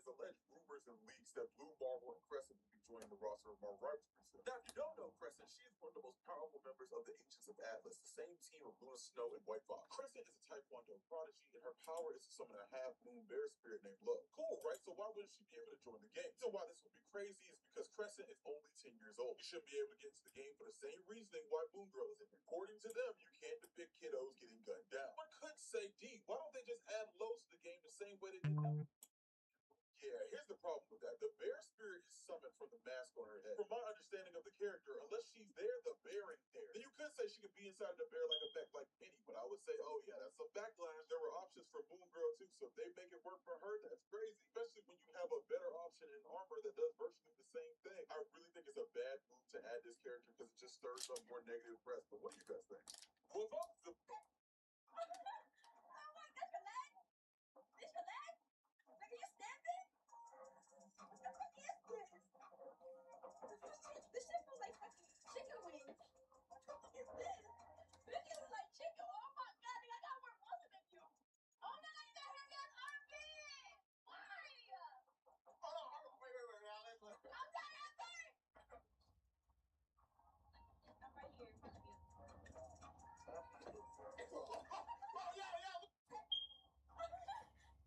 is alleged rumors and leaks that Blue Marvel and Crescent will be joining the roster of Marvel Rivals pretty soon. Now, if you don't know Crescent, she is one of the most powerful members of the Ancients of Atlas, the same team of Luna Snow and White Fox. Crescent is a Taekwondo prodigy, and her power is to summon a half-moon bear spirit named Love. Cool, right? So why wouldn't she be able to join the game? So why this would be crazy is because Crescent is only 10 years old. You should be able to get into the game for the same reasoning why Moon Girl is in. According to them, you can't depict kiddos getting gunned down. One could say, D, why don't they just add Los to the game the same way they did? Yeah, here's the problem with that. The bear spirit is summoned from the mask on her head. From my understanding of the character, unless she's there, the bear ain't there. Then you could say she could be inside the bear like a mech like Penny, but I would say, oh yeah, that's a backlash. There were options for Moon Girl too, so if they make it work for her, that's crazy. Especially when you have a better option in armor that does virtually the same thing. I really think it's a bad move to add this character because it just stirs up more negative press. But what do you guys think? Well, the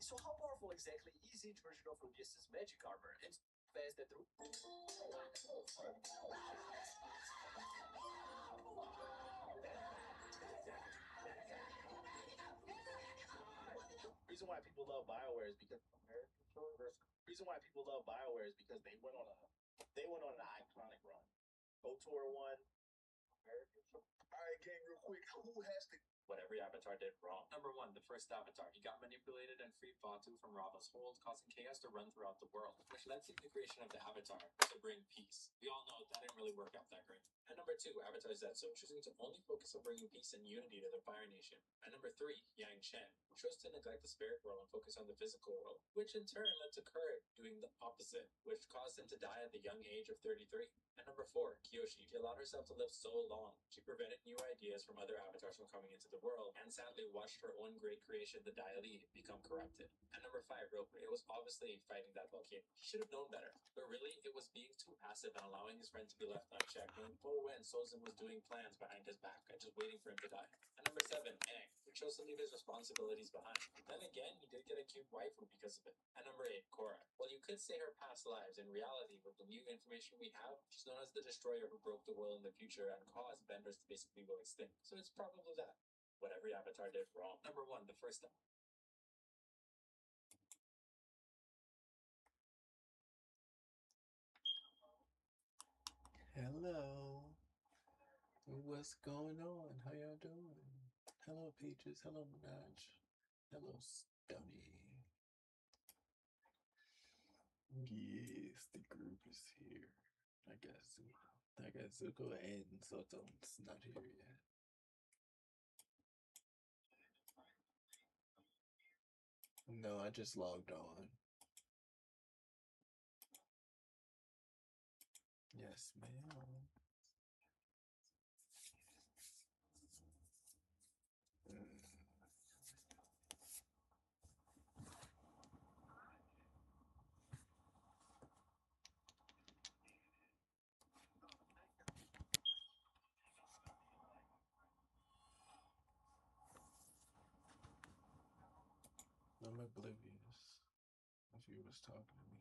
So how powerful exactly is each version of Odysseus' magic armor? And fast that through. Reason why people love BioWare is because they went on an iconic run. KOTOR 1, American. all right, gang, real quick. Who has to? What every Avatar did wrong. Number 1, the first Avatar. He got manipulated and freed Batu from Rava's hold, causing chaos to run throughout the world, which led to the creation of the Avatar to bring peace. We all know that didn't really work out that great. And number 2, Avatar Zetsu, choosing to only focus on bringing peace and unity to the Fire Nation. And number 3, Yang Chen, chose to neglect the spirit world and focus on the physical world, which in turn led to Kurrit doing the opposite, which caused him to die at the young age of 33. And number 4, Kyoshi. She allowed herself to live so long. She prevented new ideas from other avatars from coming into the world, and sadly watched her own great creation, the Dai become corrupted. And number 5, Roku. It was obviously fighting that volcano. He should have known better. But really, it was being too passive and allowing his friend to be left unchecked, knowing full well Sozin was doing plans behind his back and just waiting for him to die. And number 7, Aang, who chose to leave his responsibilities behind. Then again, he did get a cute waifu because of it. And number 8, Korra. Well, you could say her past lives. In reality, with the new information we have, she's known as the destroyer who broke the world in the future and caused benders to basically go extinct. So it's probably that. What every Avatar did wrong. Number 1, the first time. Hello. What's going on? How y'all doing? Hello, Peaches. Hello, Minaj. Hello, Stunny. Yes, the group is here. I guess Zuko and Soto's not here yet. No, I just logged on. Yes, ma'am. I'm oblivious if you was talking to me.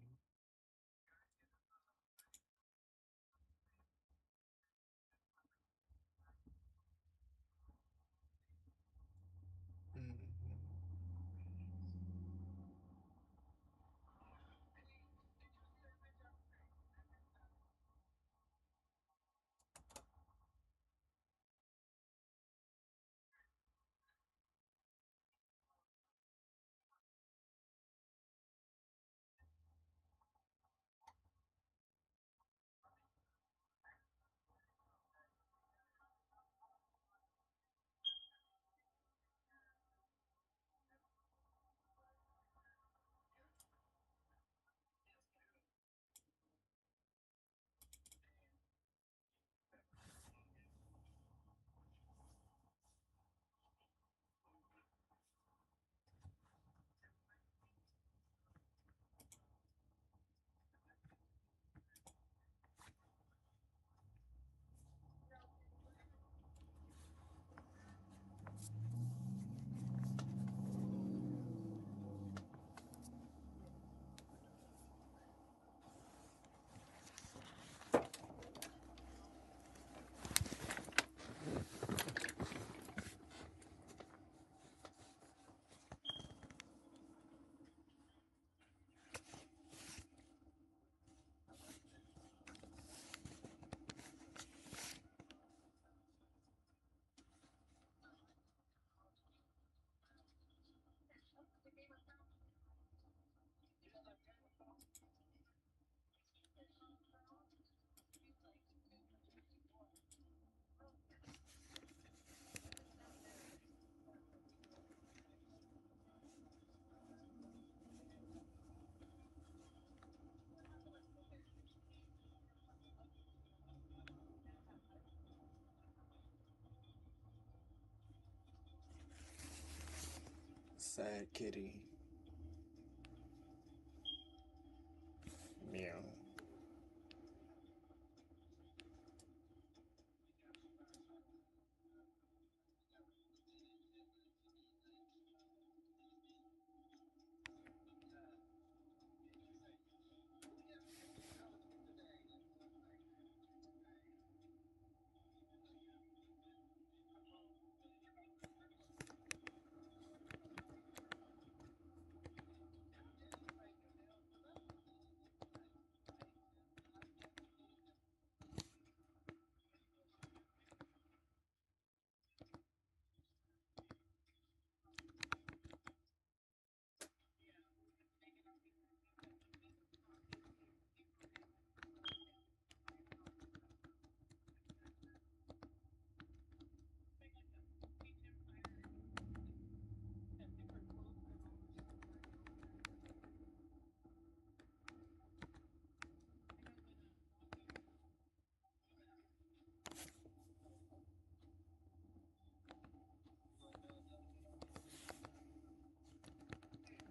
sad kitty. Meow.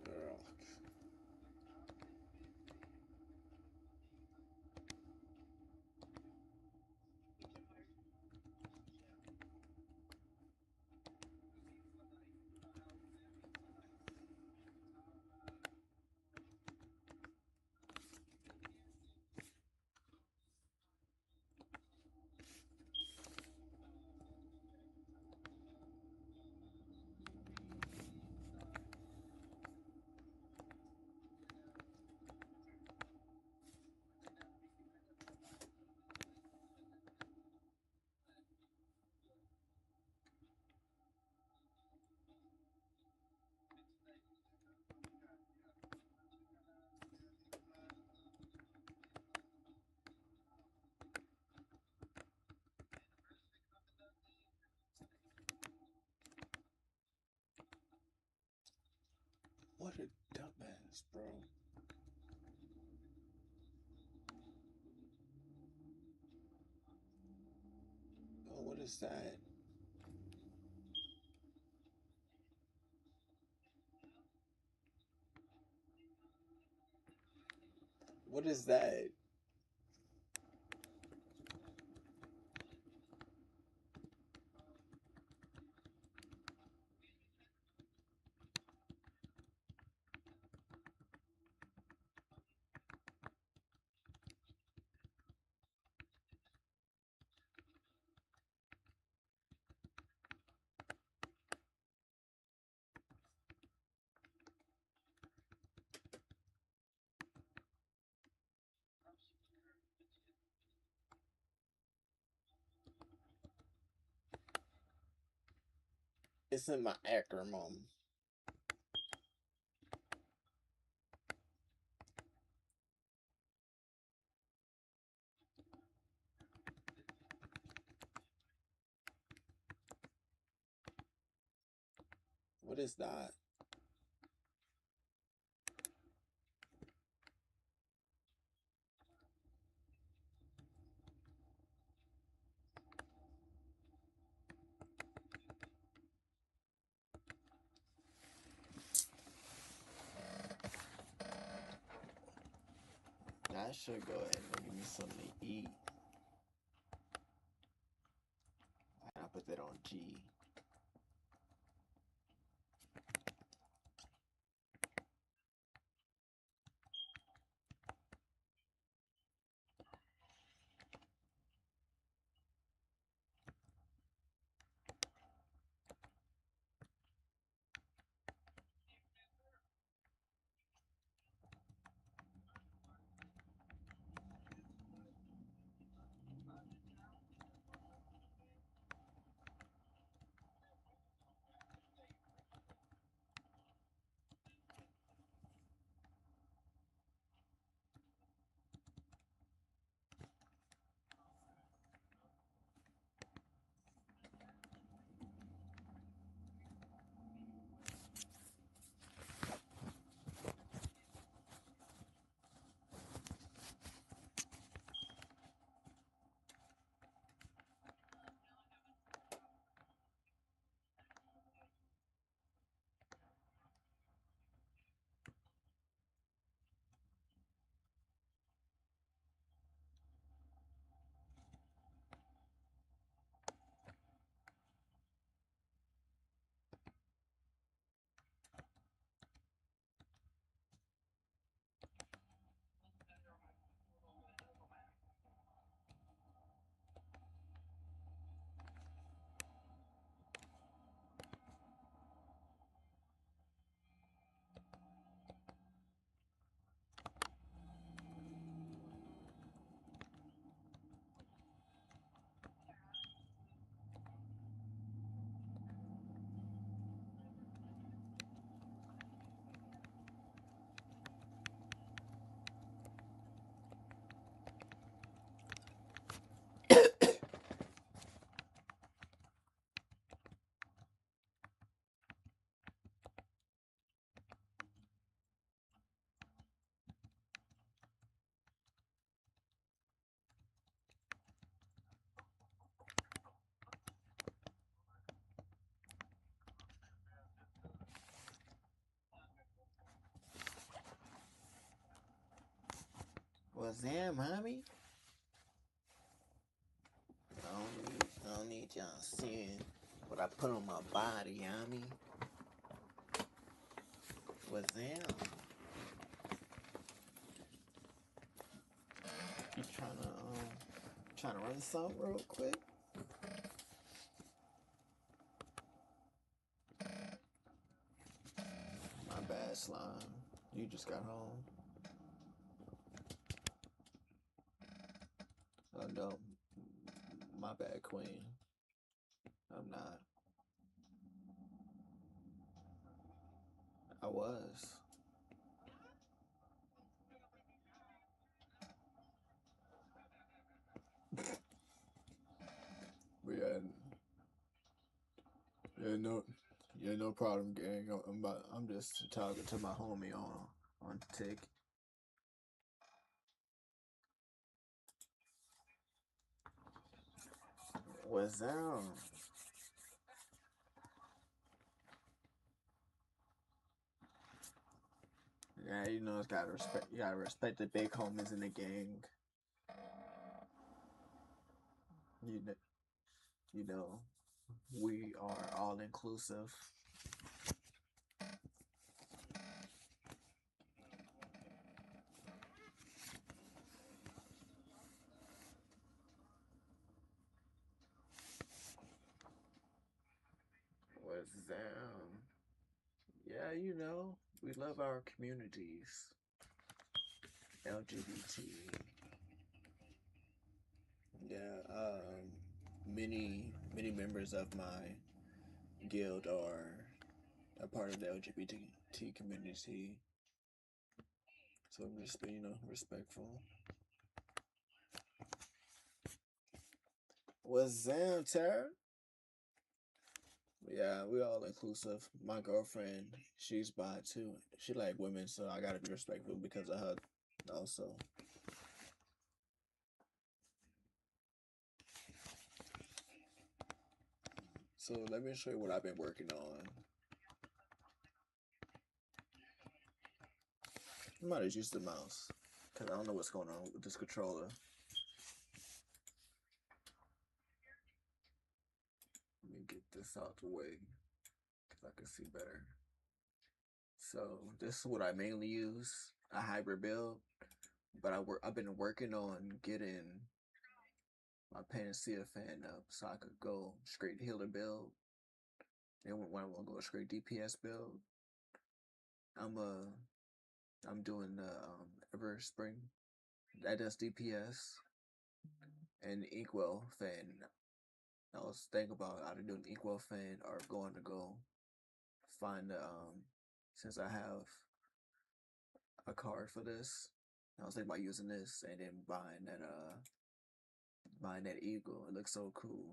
Ugh. What a dumbass, bro. Oh, what is that? What is that? It's in my acronym. What is that? I should go ahead and give me something to eat. I put that on G. What's that, mommy? I don't need y'all seeing what I put on my body, mommy. What's that? You trying to run something real quick? My bad, Slime. You just got home. Oh no. My bad, Queen. I'm not. I was. But yeah, no problem, gang. I'm just talking to my homie on Tik. What's that? Yeah, you know, it's gotta respect. You gotta respect the big homies in the gang. You know, you know, we are all inclusive. What's that? Yeah, you know, we love our communities. LGBT. Yeah, many members of my guild are a part of the LGBT community. So I'm just being, respectful. What's up, Tara? Yeah, we all inclusive. My girlfriend, she's bi too. She like women, so I gotta be respectful because of her also. So let me show you what I've been working on. I might have used the mouse because I don't know what's going on with this controller. Let me get this out the way because I can see better. So this is what I mainly use, a hybrid build. But I've been working on getting my Panacea fan up so I could go straight healer build. And when I want to go straight DPS build, I'm doing the Ever Spring that does DPS and Inkwell fan. I was thinking about either doing Inkwell fan or going to go find the since I have a card for this. I was thinking about using this and then buying that eagle. It looks so cool.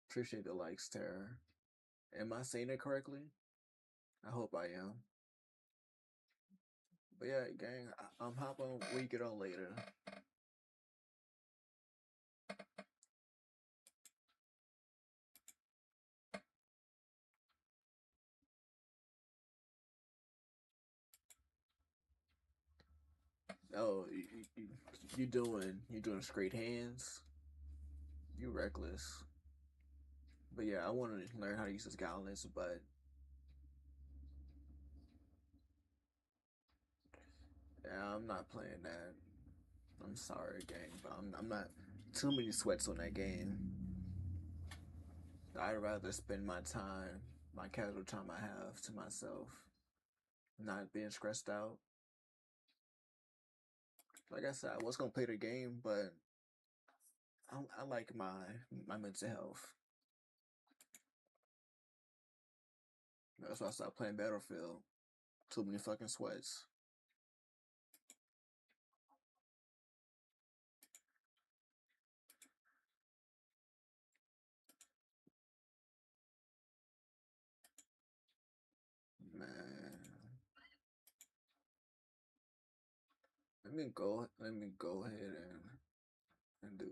Appreciate the likes, Terror. Am I saying it correctly? I hope I am. But yeah, gang, I'm hop on. We get on later. Oh, you doing straight hands? You reckless. But yeah, I want to learn how to use this Gauntlet, but yeah, I'm not playing that. I'm sorry, gang, but I'm not too many sweats on that game. I'd rather spend my time, my casual time I have to myself, not being stressed out. Like I said, I was gonna play the game, but I like my mental health. That's why I stopped playing Battlefield. Too many fucking sweats. Man. Let me go ahead and do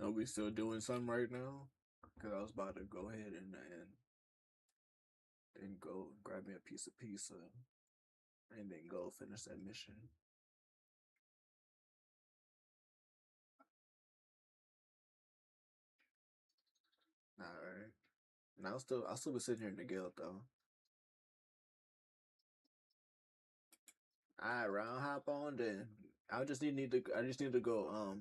Are we still doing something right now? Cause I was about to go ahead and go grab me a piece of pizza and then go finish that mission. All right. Now I'll still be sitting here in the guild though. All right, round hop on then. I just need to go.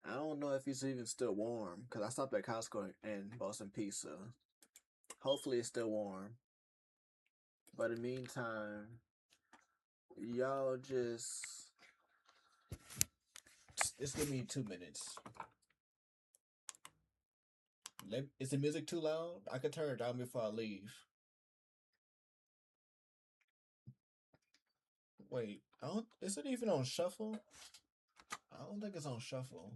I don't know if it's even still warm because I stopped at Costco and bought some pizza. Hopefully it's still warm. But in the meantime, y'all just give me 2 minutes. Is the music too loud? I can turn it down before I leave. Wait, I don't. Is it even on shuffle? I don't think it's on shuffle.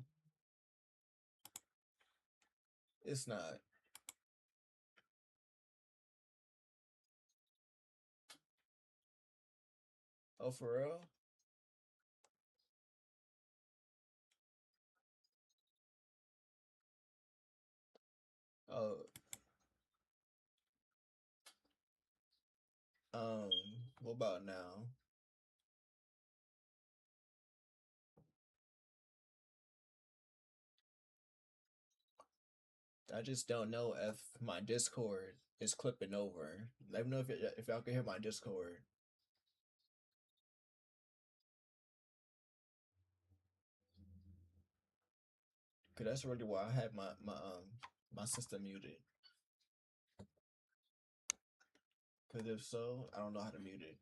It's not. Oh, for real? Oh, um, what about now? I just don't know if my Discord is clipping over. Let me know if y'all can hear my Discord. Cause that's really why I had my system muted. Cause if so, I don't know how to mute it.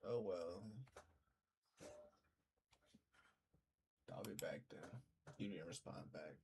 Oh well. I'll be back then. You didn't respond back.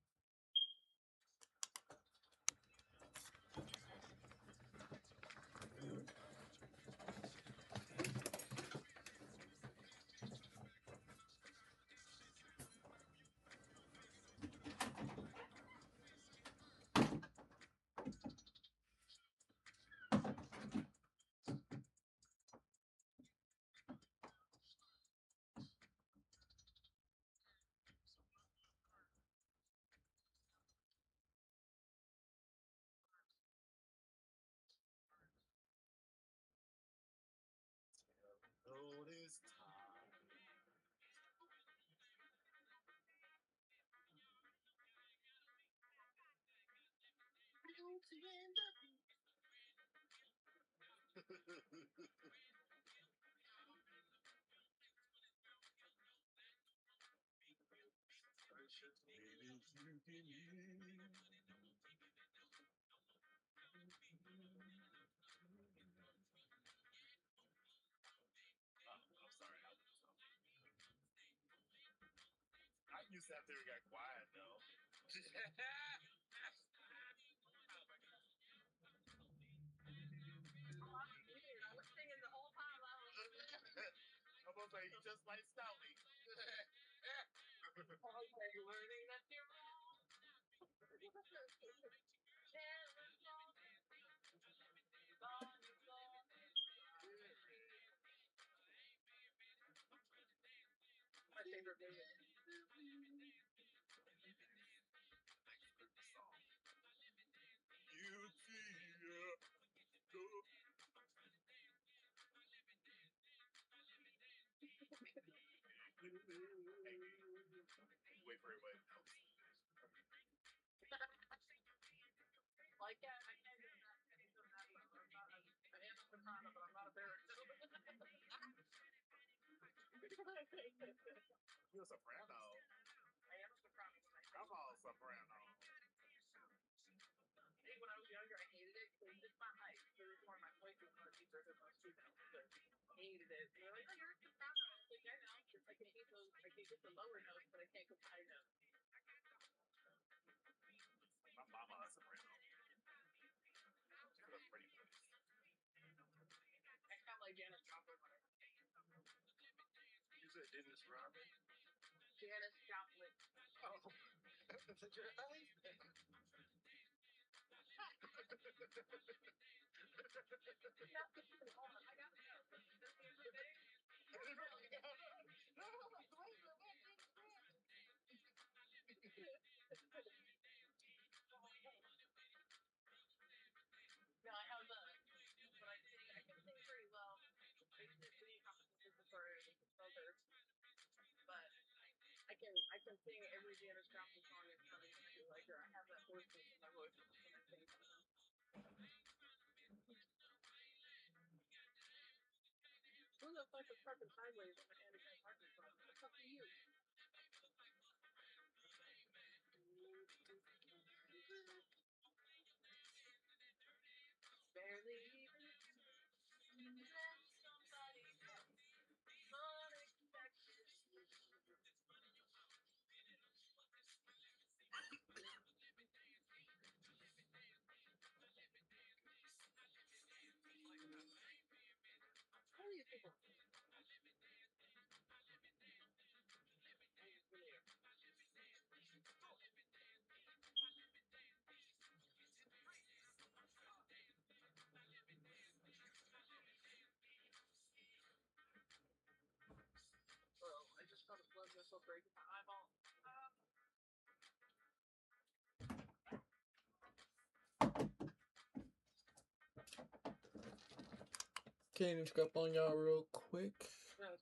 Can't even scrap on y'all real quick. What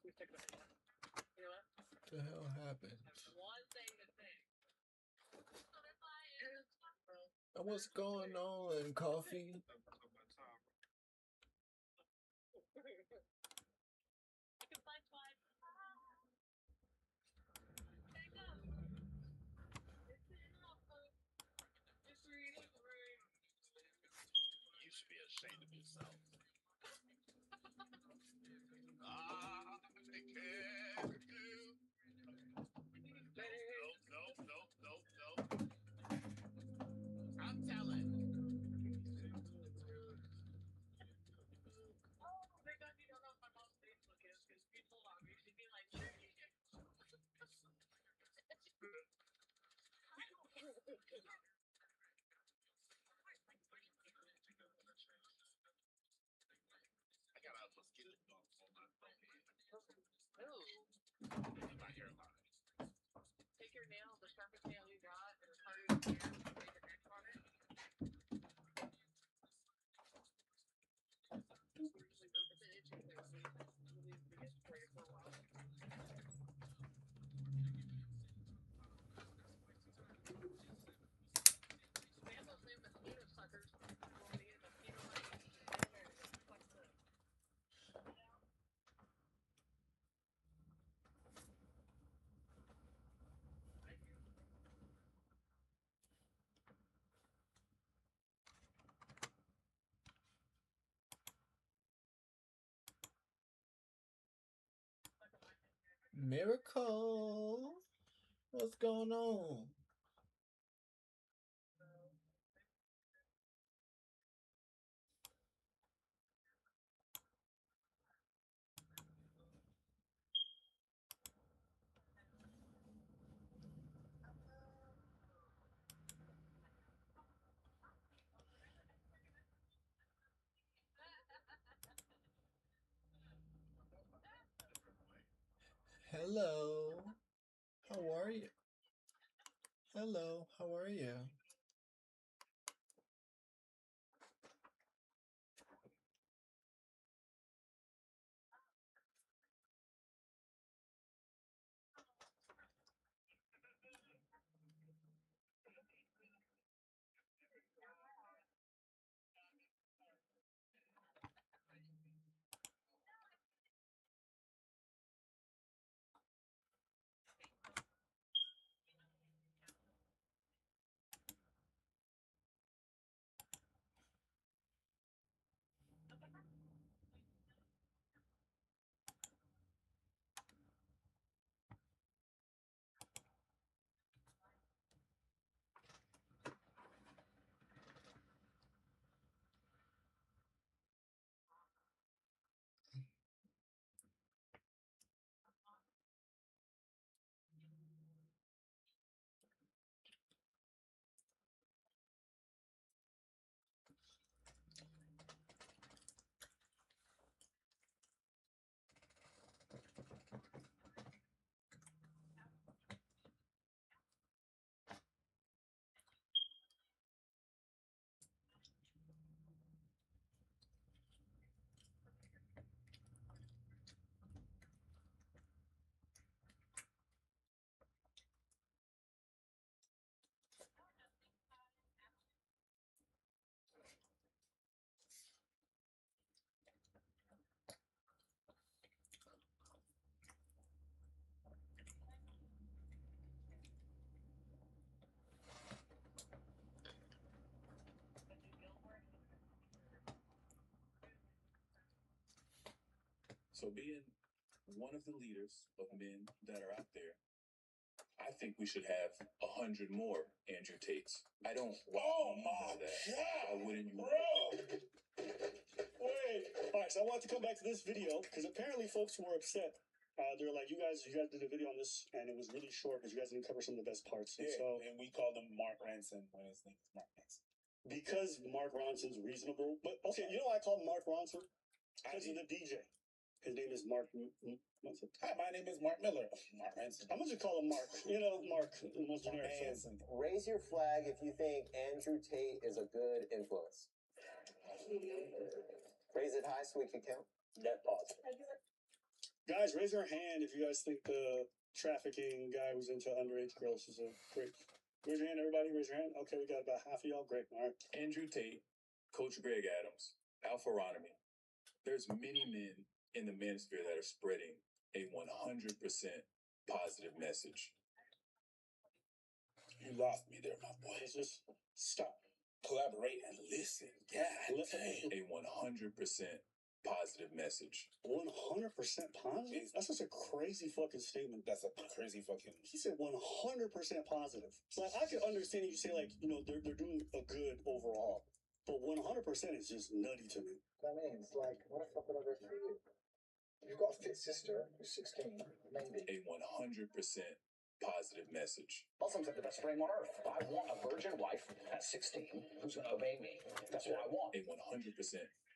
the hell happened? What's going on, Coffee? You should be ashamed of yourself. I'm telling. I got a mosquito on my phone. In my hairline. Take your nail, the sharpest nail you got, and cut it in here, and make an X on it. They have those new mosquito suckers. They get mosquito bites, and they're like this. Miracle, what's going on? Hello, how are you? Hello, how are you? So being one of the leaders of men that are out there, I think we should have 100 more Andrew Tates. I don't. Oh my God! Why wouldn't you? Bro! Wait. All right, so I wanted to come back to this video because apparently folks were upset. They're like, you guys did a video on this and it was really short because you guys didn't cover some of the best parts. And Yeah, so and we called him Mark Ronson when his name is Mark Ronson. because Mark Ronson's reasonable, but okay, you know why I call him Mark Ronson? Because of the DJ. His name is Mark. What's it? Hi, my name is Mark Miller. Mark Ronson. I'm gonna just call him Mark. You know, Mark, the most generic. Ronson. Raise your flag if you think Andrew Tate is a good influence. Raise it high so we can count. Net positive. Guys, raise your hand if you guys think the trafficking guy who's into underage girls is a great. Raise your hand, everybody. Raise your hand. Okay, we got about half of y'all. Great. All right. Andrew Tate, Coach Greg Adams, Alpha Ronemy. There's many men in the manosphere that are spreading a 100% positive message. You lost me there, my boy. Let's just stop. Collaborate and listen. Yeah. Listen. A 100% positive message. 100% positive? That's just a crazy fucking statement. That's a crazy fucking. He said 100% positive. So like, I could understand if you say like, you know, they're doing a good overall, but 100% is just nutty to me. That means, like, what if I put over for you? You've got a fit sister who's 16, maybe. A 100% positive message. Also, I'm the best frame on earth. I want a virgin wife at 16 who's going to obey me. That's what I want. A 100%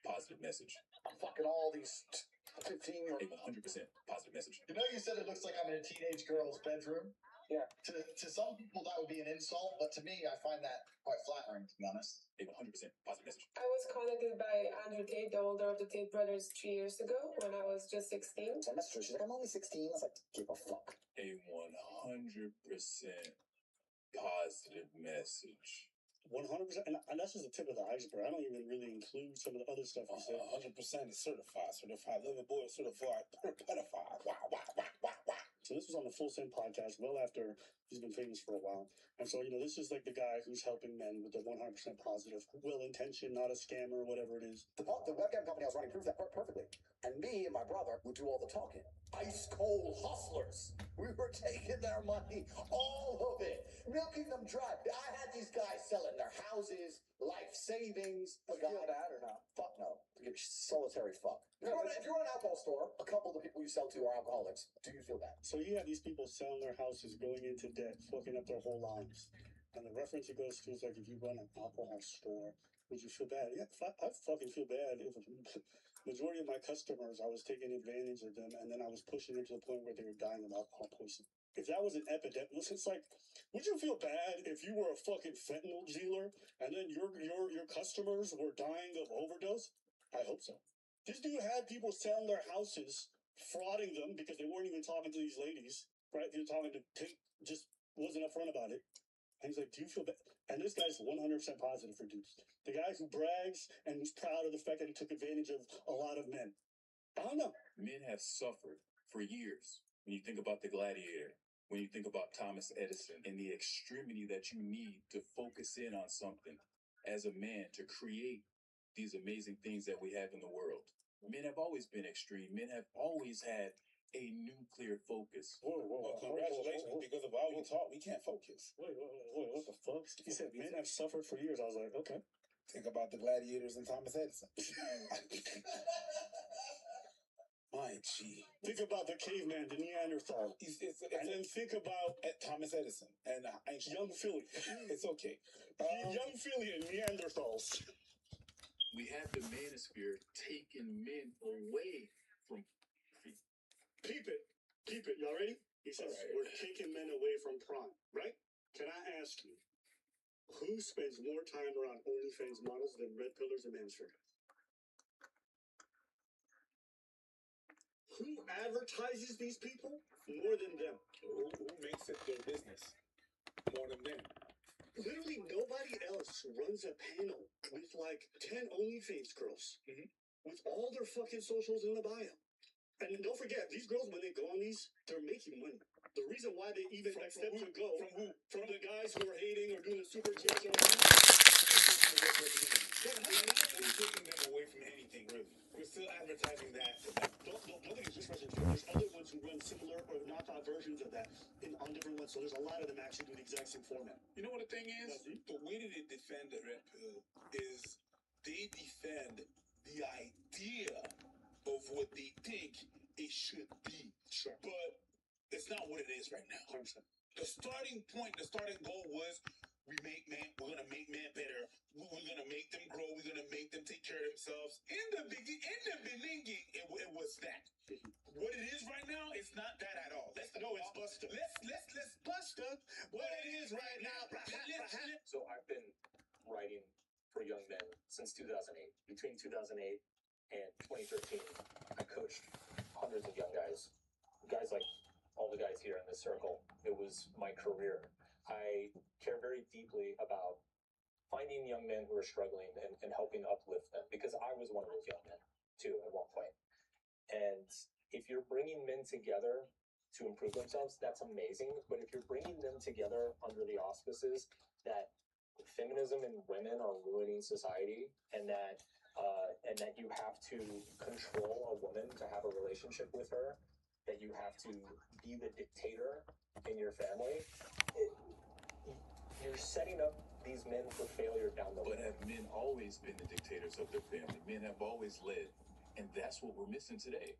positive message. I'm fucking all these 15 year A 100% positive message. You know, you said it looks like I'm in a teenage girl's bedroom. Yeah. To some people, that would be an insult, but to me, I find that quite flattering, to be honest. A 100% positive message. I was contacted by Andrew Tate, the older of the Tate brothers, 3 years ago when I was just 16. So that's true. She's like, I'm only 16. I was like, give a fuck. A 100% positive message. 100%, and that's just the tip of the iceberg. I don't even really include some of the other stuff you said. 100% is certified lover boy, certified pedophile. Wow, wow, wow, wow, wow. So this was on the Full Send podcast well after he's been famous for a while. And so, you know, this is like the guy who's helping men with the 100% positive, well-intentioned, not a scammer, whatever it is. The webcam company I was running proved that perfectly. And me and my brother would do all the talking. Ice cold hustlers. We were taking their money, all of it, milking them dry. I had these guys selling their houses, life savings. Feel bad or not? Fuck no. Give solitary fuck. If you're in an alcohol store, a couple of the people you sell to are alcoholics. Do you feel bad? So you have these people selling their houses, going into debt, fucking up their whole lives. And the reference it goes to is like, if you run an alcohol store, would you feel bad? Yeah, I fucking feel bad if majority of my customers, I was taking advantage of them, and then I was pushing them to the point where they were dying of alcohol poisoning. If that was an epidemic, it's like, would you feel bad if you were a fucking fentanyl dealer and then your customers were dying of overdose? I hope so. This dude had people selling their houses, frauding them because they weren't even talking to these ladies, right? They were talking to Tate, just wasn't upfront about it. And he's like, do you feel bad? And this guy's 100% positive for dudes. The guy who brags and who's proud of the fact that he took advantage of a lot of men. I don't know. Men have suffered for years. When you think about the Gladiator, when you think about Thomas Edison and the extremity that you need to focus in on something as a man to create these amazing things that we have in the world. Men have always been extreme. Men have always had a nuclear focus. Well, congratulations, because of all we taught, we can't focus. Wait, what the fuck? He said men have suffered for years. I was like, okay. Think about the gladiators and Thomas Edison. My G. Think about the caveman, the Neanderthal. And then think about Thomas Edison and young Philly. It's okay. Young Philly and Neanderthals. We have the manosphere taking men away from free. Keep it. Y'all ready? He says, right. We're taking men away from prime, right? Can I ask you, who spends more time around OnlyFans models than red pillars and manosphere guys? Who advertises these people more than them? Who makes it their business more than them? Literally nobody else runs a panel with like 10 OnlyFans girls with all their fucking socials in the bio. And don't forget, these girls, when they go on these, they're making money. The reason why they even accept to go from the guys who are hating or doing the super chicks taking them away from anything, really. We're still advertising that. Nothing is just residential. There's other ones who run similar or knockoff versions of that on different ones. So there's a lot of them actually do the exact same format. You know what the thing is? The way that they defend the red pill is they defend the idea of what they think it should be. Sure. But it's not what it is right now. 100%. The starting point, the starting goal was we're gonna make man better. We're gonna make them grow. We're gonna make them take care of themselves. In the beginning, it was that. What it is right now, it's not that at all. It's Buster. Let's Buster what it is right now. So I've been writing for young men since 2008. Between 2008 and 2013, I coached hundreds of young guys like all the guys here in this circle. It was my career. I care very deeply about finding young men who are struggling and helping uplift them, because I was one of those young men too at one point. And if you're bringing men together to improve themselves, that's amazing. But if you're bringing them together under the auspices that feminism and women are ruining society, and that you have to control a woman to have a relationship with her, that you have to be the dictator in your family, you're setting up these men for failure down the But line. have men always been the dictators of their family? Men have always led, and that's what we're missing today.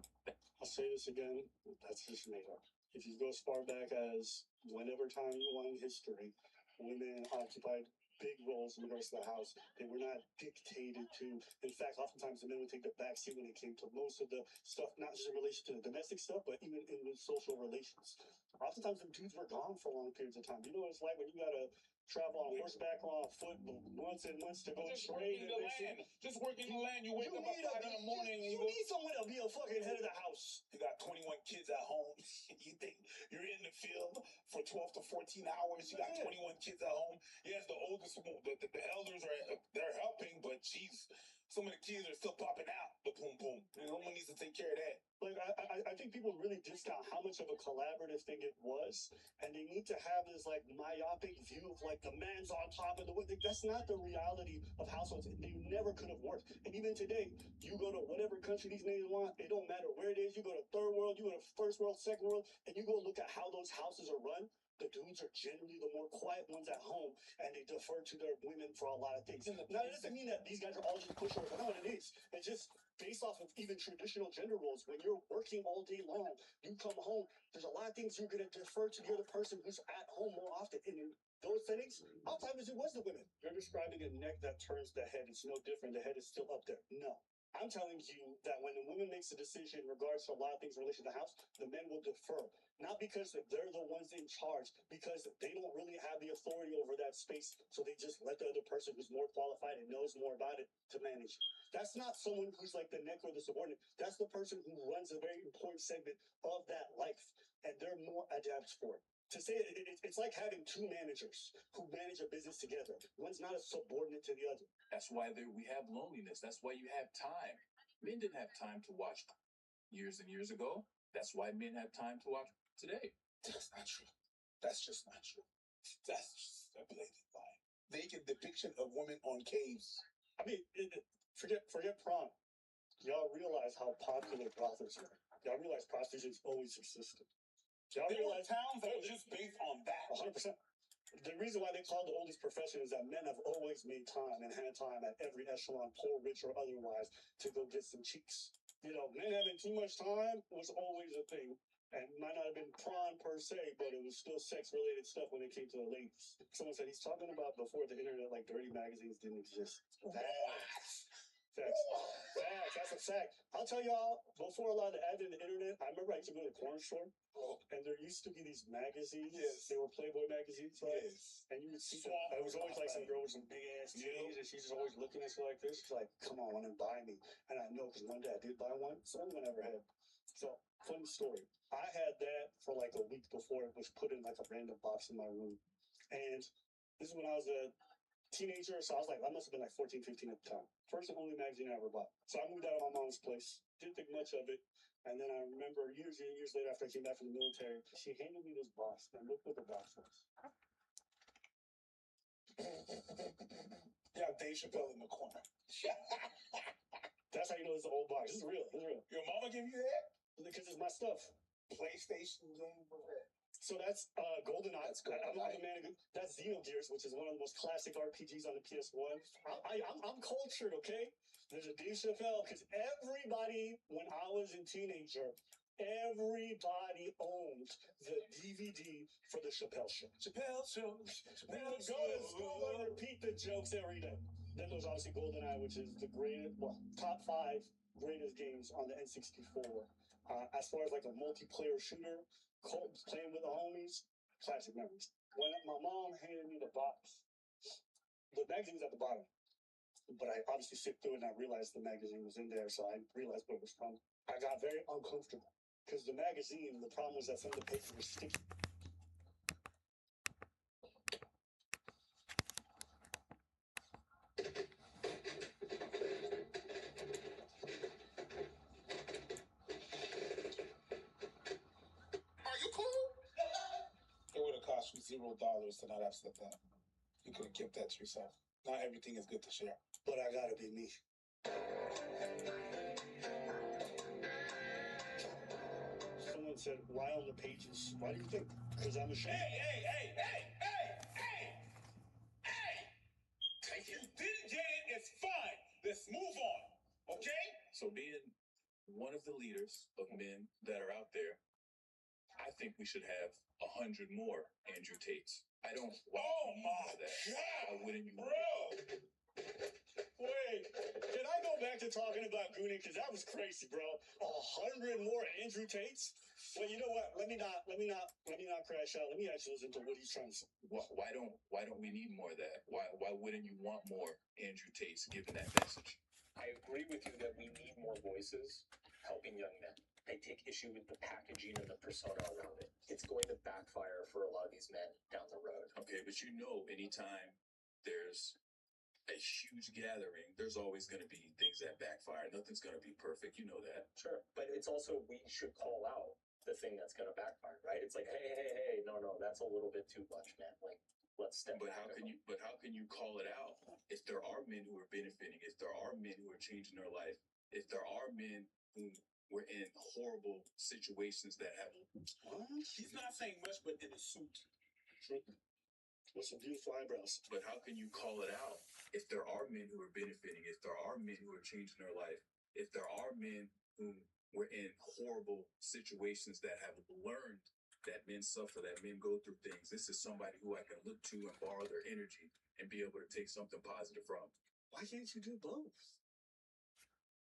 I'll say this again, that's just made up. If you go as far back as whenever time you want in history, women occupied big roles in regards to the house. They were not dictated to. In fact, oftentimes the men would take the back seat when it came to most of the stuff, not just in relation to the domestic stuff, but even in the social relations. Oftentimes the dudes were gone for long periods of time. You know what it's like when you gotta travel on horseback or on foot months and months to go Just trade working and the this land. shit. Just working the land. You wake up at 5 in the morning and You need someone to be a fucking head of the house. You got 21 kids at home. You think you're in the field for 12 to 14 hours. You got 21 kids at home. Yes, the oldest, the elders they're helping, but jeez, some of the kids are still popping out. The boom boom. Someone needs to take care of that. Like I think people really discount how much of a collaborative thing it was, and they need to have this like myopic view of like the man's on top of the women. That's not the reality of households. They never could have worked. And even today, you go to whatever country these niggas want, it don't matter where it is. You go to third world, you go to first world, second world, and you go look at how those houses are run. The dudes are generally the more quiet ones at home, and they defer to their women for a lot of things. Now, it doesn't mean that these guys are all just pushovers. I know what it is. It's just based off of even traditional gender roles. When you're working all day long, you come home, there's a lot of things you're going to defer to the other person who's at home more often. And in those settings, oftentimes it was the women. You're describing a neck that turns the head. It's no different. The head is still up there. No. I'm telling you that when the woman makes a decision in regards to a lot of things in relation to the house, the men will defer. Not because they're the ones in charge, because they don't really have the authority over that space. So they just let the other person who's more qualified and knows more about it to manage. That's not someone who's like the neck or the subordinate. That's the person who runs a very important segment of that life. And they're more adept for it. To say it's like having two managers who manage a business together. One's not a subordinate to the other. That's why we have loneliness. That's why you have time. Men didn't have time to watch years and years ago. That's why men have time to watch today. That's not true. That's just not true. That's just a blatant lie. Naked depiction of women on caves. I mean, forget prom. Y'all realize how popular brothels were. Y'all realize prostitution's always existed. Y'all There were realize towns that were just based on that. 100%. The reason why they call the oldest profession is that men have always made time and had time at every echelon, poor, rich, or otherwise, to go get some cheeks. You know, men having too much time was always a thing. And might not have been prom per se, but it was still sex-related stuff when it came to the ladies. Someone said he's talking about before the internet, like dirty magazines didn't exist. Facts. That's a fact. I'll tell y'all, before a lot of the advent of the internet, I remember I used to go to the corner store, and there used to be these magazines. Yes. They were Playboy magazines, right? Yes. And you would see it was always like some girl with some big ass titties, and she's just always looking at you like this. She's like, come on and buy me. And I know, because one day I did buy one. It's the only one I ever had. So, funny story. I had that for like a week before it was put in like a random box in my room. And this is when I was a teenager, so I was like, I must have been like 14, 15 at the time. First and only magazine I ever bought. So I moved out of my mom's place. Didn't think much of it. And then I remember years and years later, after I came back from the military, she handed me this box. And look what the box was. Yeah, Dave Chappelle in the corner. That's how you know it's an old box. This is real. This is real. Your mama give you that? Because it's my stuff. PlayStation game with that. So that's GoldenEye. That's I'm not GoldenEye. the man who, that's Xenogears, which is one of the most classic RPGs on the PS1. I'm cultured, okay? There's a Dave Chappelle, because everybody, when I was a teenager, everybody owned the DVD for the Chappelle Show. Chappelle Show. We would go to school and repeat the jokes every day. Then there's obviously GoldenEye, which is the greatest, well, top 5 greatest games on the N64. As far as like a multiplayer shooter, playing with the homies, classic memories. When my mom handed me the box, the magazine was at the bottom, but I obviously sipped through it and I realized the magazine was in there, so I realized where it was from. I got very uncomfortable because the magazine, the problem was that some of the paper was sticky. Are you cool? It would have cost you $0 to not have said that. You could have kept that to yourself. Not everything is good to share. But I gotta be me. Someone said, why on the pages? Why do you think? Because I'm ashamed. If you didn't get it, it's fine. Let's move on. Okay? So being one of the leaders of men that are out there, I think we should have 100 more Andrew Tates. I don't Oh my that. God, Why wouldn't you? bro. Wait, can I go back to talking about Goonie? Because that was crazy, bro. 100 more Andrew Tates? Well, you know what? Let me not crash out. Let me actually listen to what he's trying to say. Why don't we need more of that? Why wouldn't you want more Andrew Tates given that message? I agree with you that we need more voices helping young men. I take issue with the packaging and the persona around it. It's going to backfire for a lot of these men down the road. Okay, but you know, anytime there's a huge gathering, there's always going to be things that backfire. Nothing's going to be perfect. You know that. Sure. But it's also, we should call out the thing that's going to backfire, right? It's like, hey, no, that's a little bit too much, man. Like, let's step But back. how can you call it out if there are men who are benefiting, if there are men who are changing their life, if there are men who were in horrible situations that have. He's not saying much, but in a suit. With some beautiful eyebrows. But how can you call it out if there are men who are benefiting, if there are men who are changing their life, if there are men who were in horrible situations that have learned that men suffer, that men go through things? This is somebody who I can look to and borrow their energy and be able to take something positive from. Why can't you do both?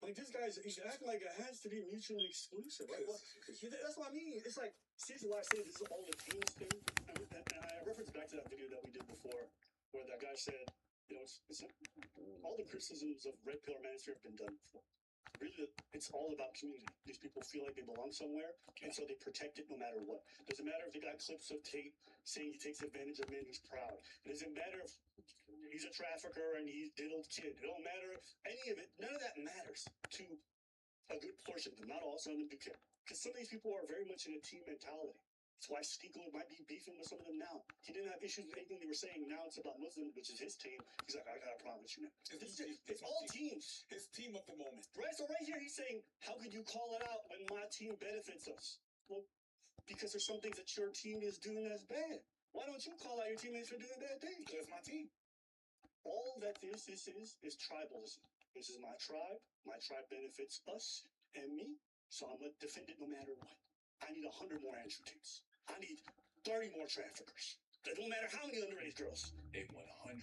Like, this guy's, he's acting like it has to be mutually exclusive. Like, that's what I mean. It's like, seriously, why I say this is all the teams thing. And I reference back to that video that we did before, where that guy said, you know, it's all the criticisms of Red Pill Manosphere have been done before. Really, it's all about community. These people feel like they belong somewhere, and so they protect it no matter what. Doesn't matter if they got clips of Tate saying he takes advantage of men, he's proud. It doesn't matter if he's a trafficker and he diddled kid. It don't matter any of it. None of that matters to a good portion of them. Not all, some of them do care. Because some of these people are very much in a team mentality. That's why Stiegler might be beefing with some of them now. He didn't have issues with anything they were saying. Now it's about Muslim, which is his team. He's like, I got a problem with you now. It's all teams. His team of the moment. Right, so right here he's saying, how could you call it out when my team benefits us? Well, because there's some things that your team is doing that's bad. Why don't you call out your teammates for doing bad things? Because my team. All that this is tribalism. This is my tribe. My tribe benefits us and me, so I'm going to defend it no matter what. I need 100 more Andrew Tates. I need 30 more traffickers. It don't matter how many underage girls. A 100%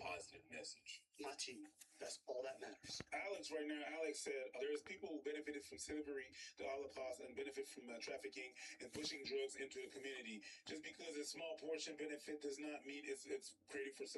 positive message. My team. That's all that matters. Alex said there's people who benefited from slavery, the Holocaust, and benefit from trafficking and pushing drugs into the community. Just because a small portion benefit does not mean it's created for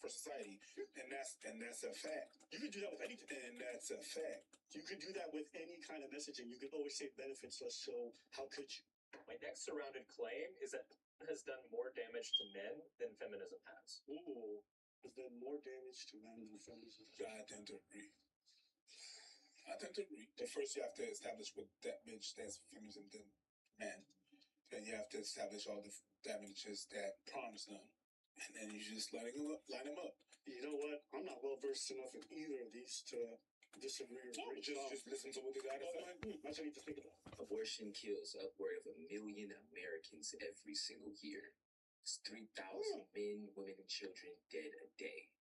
society, and that's a fact. You can do that with anything, and that's a fact. You can do that with any kind of messaging. You can always say benefits us. So how could you? My next surrounded claim is that it has done more damage to men than feminism has. Ooh. Has done more damage to men than feminism. I tend to agree. But first you have to establish what damage that's feminism than men. Then you have to establish all the damages that porn has done. and then you just line them up. You know what? I'm not well versed enough in either of these to disagree or No, agree. just listen to what they got to say. That's what I need to think about. Abortion kills upward of 1 million Americans every single year. It's 3,000 men, women, and children dead a day.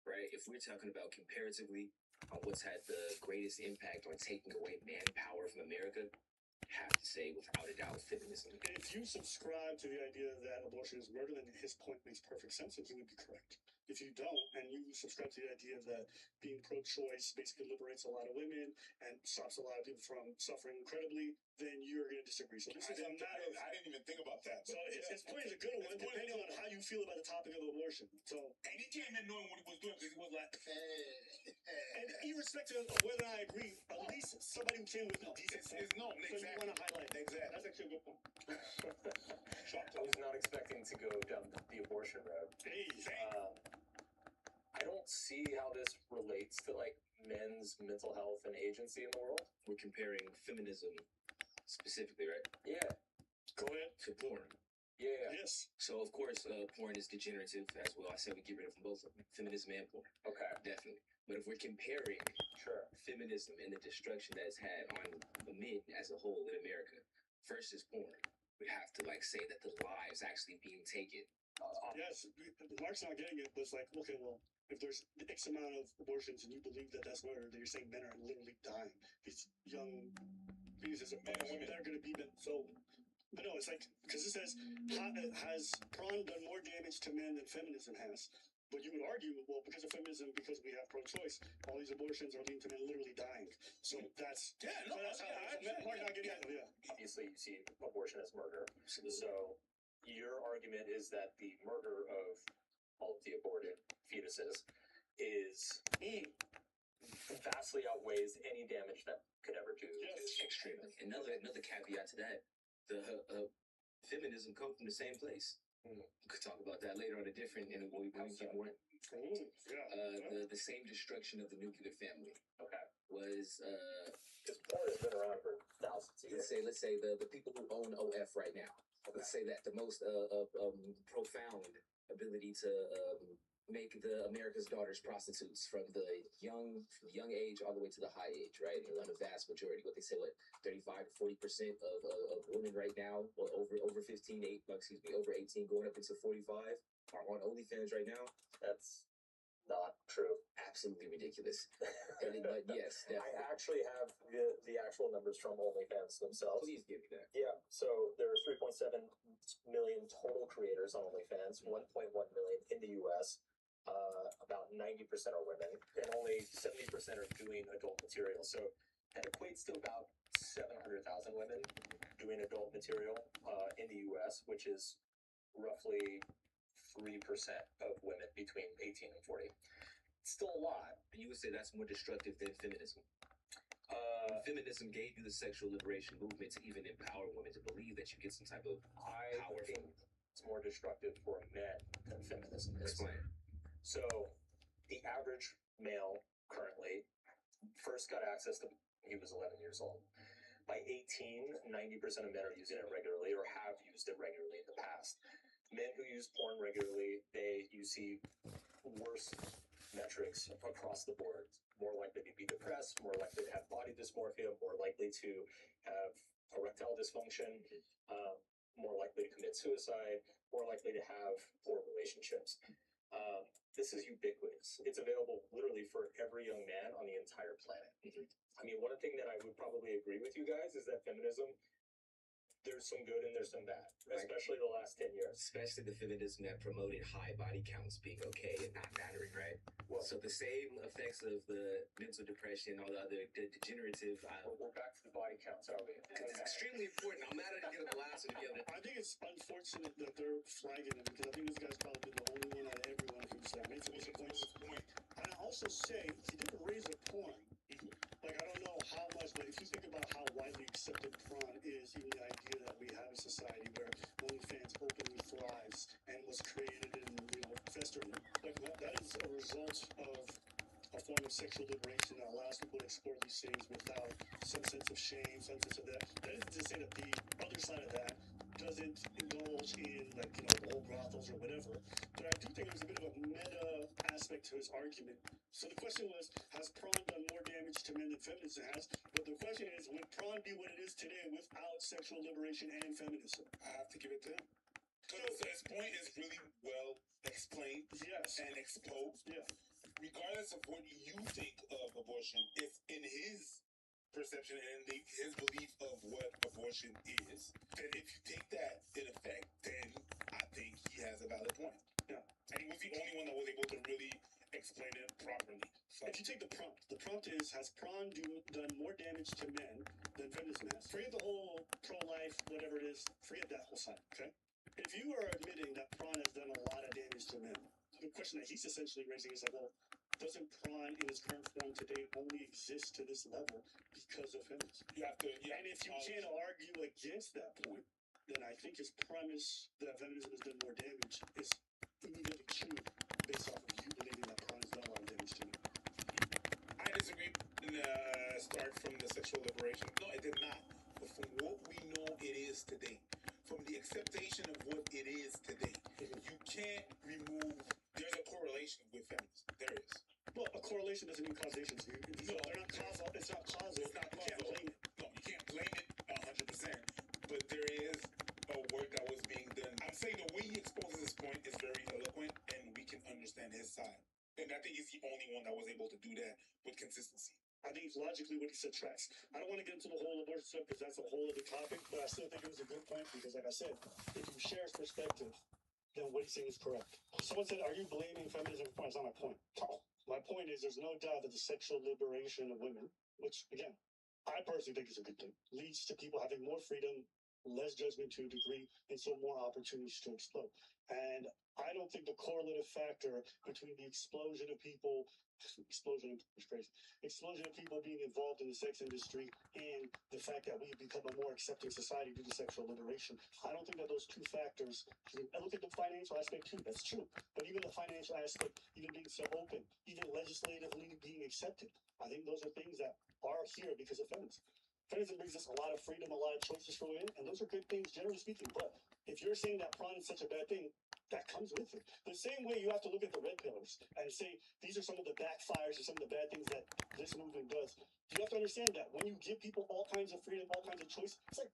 Right? If we're talking about comparatively on what's had the greatest impact on taking away manpower from America, I have to say, without a doubt, feminism. If you subscribe to the idea that abortion is murder, then his point makes perfect sense and he would be correct. If you don't, and you subscribe to the idea that being pro-choice basically liberates a lot of women and stops a lot of people from suffering incredibly, then you're going to disagree. So this is a matter of... I didn't even think about that. So his point is a good one, depending on how you feel about the topic of abortion. So, and he came in knowing what he was doing because he was like, and irrespective of whether I agree, at least somebody who came with a decent point. No, So you want to highlight. Exactly. That's actually a good point. I was not expecting to go down the abortion road. I don't see how this relates to like men's mental health and agency in the world. We're comparing feminism specifically, right? Yeah. Go ahead. To porn. Yeah. Yes. So of course, porn is degenerative as well. I said we get rid of both of them, feminism and porn. Okay. Definitely. But if we're comparing feminism and the destruction that it's had on the men as a whole in America versus porn, we have to like say that the lives actually being taken. Yes, Mark's not getting it, but it's like, okay, well, if there's X amount of abortions and you believe that that's murder, then you're saying men are literally dying. These young penises men and women that are going to be so. But no, it's like, because it says, has porn done more damage to men than feminism has? But you would argue, well, because of feminism, because we have pro-choice, all these abortions are leading to men literally dying. So that's Mark not getting it. Yeah. Obviously, you see abortion as murder. So your argument is that the murder of all of the aborted fetuses is vastly outweighs any damage that could ever do. Yes, extremely. Another caveat to that: the feminism comes from the same place. We could talk about that later on a different in when we get more. The same destruction of the nuclear family. Okay. Was because porn has been around for thousands of years. Let's say the people who own OF right now. Let's say that the most profound ability to make the America's daughters prostitutes from the young age all the way to the high age, right? And on the vast majority, what they say, 35 to 40% of women right now, well, over 18, over 18, going up into 45, are on OnlyFans right now. That's not true. Absolutely ridiculous. But yes, definitely. I actually have the actual numbers from OnlyFans themselves. Please give me that. Yeah. So there are 3.7 million total creators on OnlyFans, 1.1 million in the U.S. About 90% are women, and only 70% are doing adult material. So that equates to about 700,000 women doing adult material in the U.S., which is roughly 3% of women between 18 and 40. It's still a lot. And you would say that's more destructive than feminism. Feminism gave you the sexual liberation movement to even empower women to believe that you get some type of I power. think it's more destructive for men than feminism is. Explain. So the average male currently first got access to he was 11 years old. By 18, 90% of men are using it regularly or have used it regularly in the past. Men who use porn regularly, you see worse metrics across the board. More likely to be depressed, more likely to have body dysmorphia, more likely to have erectile dysfunction, more likely to commit suicide, more likely to have poor relationships. This is ubiquitous. It's available literally for every young man on the entire planet. I mean, one thing that I would probably agree with you guys is that feminism, there's some good and there's some bad, especially the last 10 years. Especially the feminism that promoted high body counts being okay and not mattering, right? Well, so the same effects of the mental depression, all the other degenerative... We're back to the body counts, are we? Because it's extremely important. I'm mad at the last one together. I think it's unfortunate that they're flagging him because I think this guy's probably been the only one out of everyone who's makes a point. And I also say, he didn't raise a point. Like, I don't know how much, but if you think about how widely accepted porn is, even the idea that we have a society where OnlyFans openly thrives and was created and, festered, like that is a result of a form of sexual liberation that allows people to explore these things without some sense of shame, some sense of that. That isn't to say that the other side of that doesn't indulge in, the whole bra brothels or whatever. But I do think there's a bit of a meta aspect to his argument. So the question was, has prawn done more damage to men than feminism has? But the question is, would prawn be what it is today without sexual liberation and feminism? I have to give it to him. Because his point is really well explained Yes. and exposed. Yeah. Regardless of what you think of abortion, if in his perception and his belief of what abortion is, then if you take that in effect, then I think he has a valid point. Yeah. And he was the only one that was able to really explain it properly. So If you take the prompt is, has prawn done more damage to men than feminism has? Forget the whole pro-life, whatever it is, forget that whole side, okay? If you are admitting that prawn has done a lot of damage to men, the question that he's essentially raising is like, well, doesn't prawn in its current form today only exist to this level because of feminism? you have to, And if you can't argue against that point, then I think his premise that feminism has done more damage is immediately true based off of you believing that prawn has done a lot of damage to men. I disagree in the start from the sexual liberation. No, it did not. But from what we know it is today, from the acceptation of what it is today, you can't remove, there's a correlation with feminism. There is. Well, a correlation doesn't mean causation. So they're not causal. It's not causal. It's not You can't causal. blame it. No, you can't blame it 100%. But there is a work that was being done. I'm saying the way he exposes his point is very eloquent, and we can understand his side. And I think he's the only one that was able to do that with consistency. I think logically what he said tracks. I don't want to get into the whole abortion stuff because that's a whole other topic, but I still think it was a good point because, like I said, if you share his perspective, then what he's saying is correct. Someone said, are you blaming feminism for? That's not my point. My point is there's no doubt that the sexual liberation of women, which, again, I personally think is a good thing, leads to people having more freedom, less judgment to a degree, and so more opportunities to explode. And I don't think the correlative factor between the explosion of people being involved in the sex industry and the fact that we've become a more accepting society due to sexual liberation, I don't think that those two factors, I look at the financial aspect too, that's true, but even the financial aspect, even being so open, even legislatively being accepted, I think those are things that are here because of feminism. Feminism brings us a lot of freedom, a lot of choices for women, and those are good things, generally speaking. But if you're saying that prawn is such a bad thing, that comes with it. The same way you have to look at the red pillars and say these are some of the backfires or some of the bad things that this movement does. You have to understand that when you give people all kinds of freedom, all kinds of choice, it's like,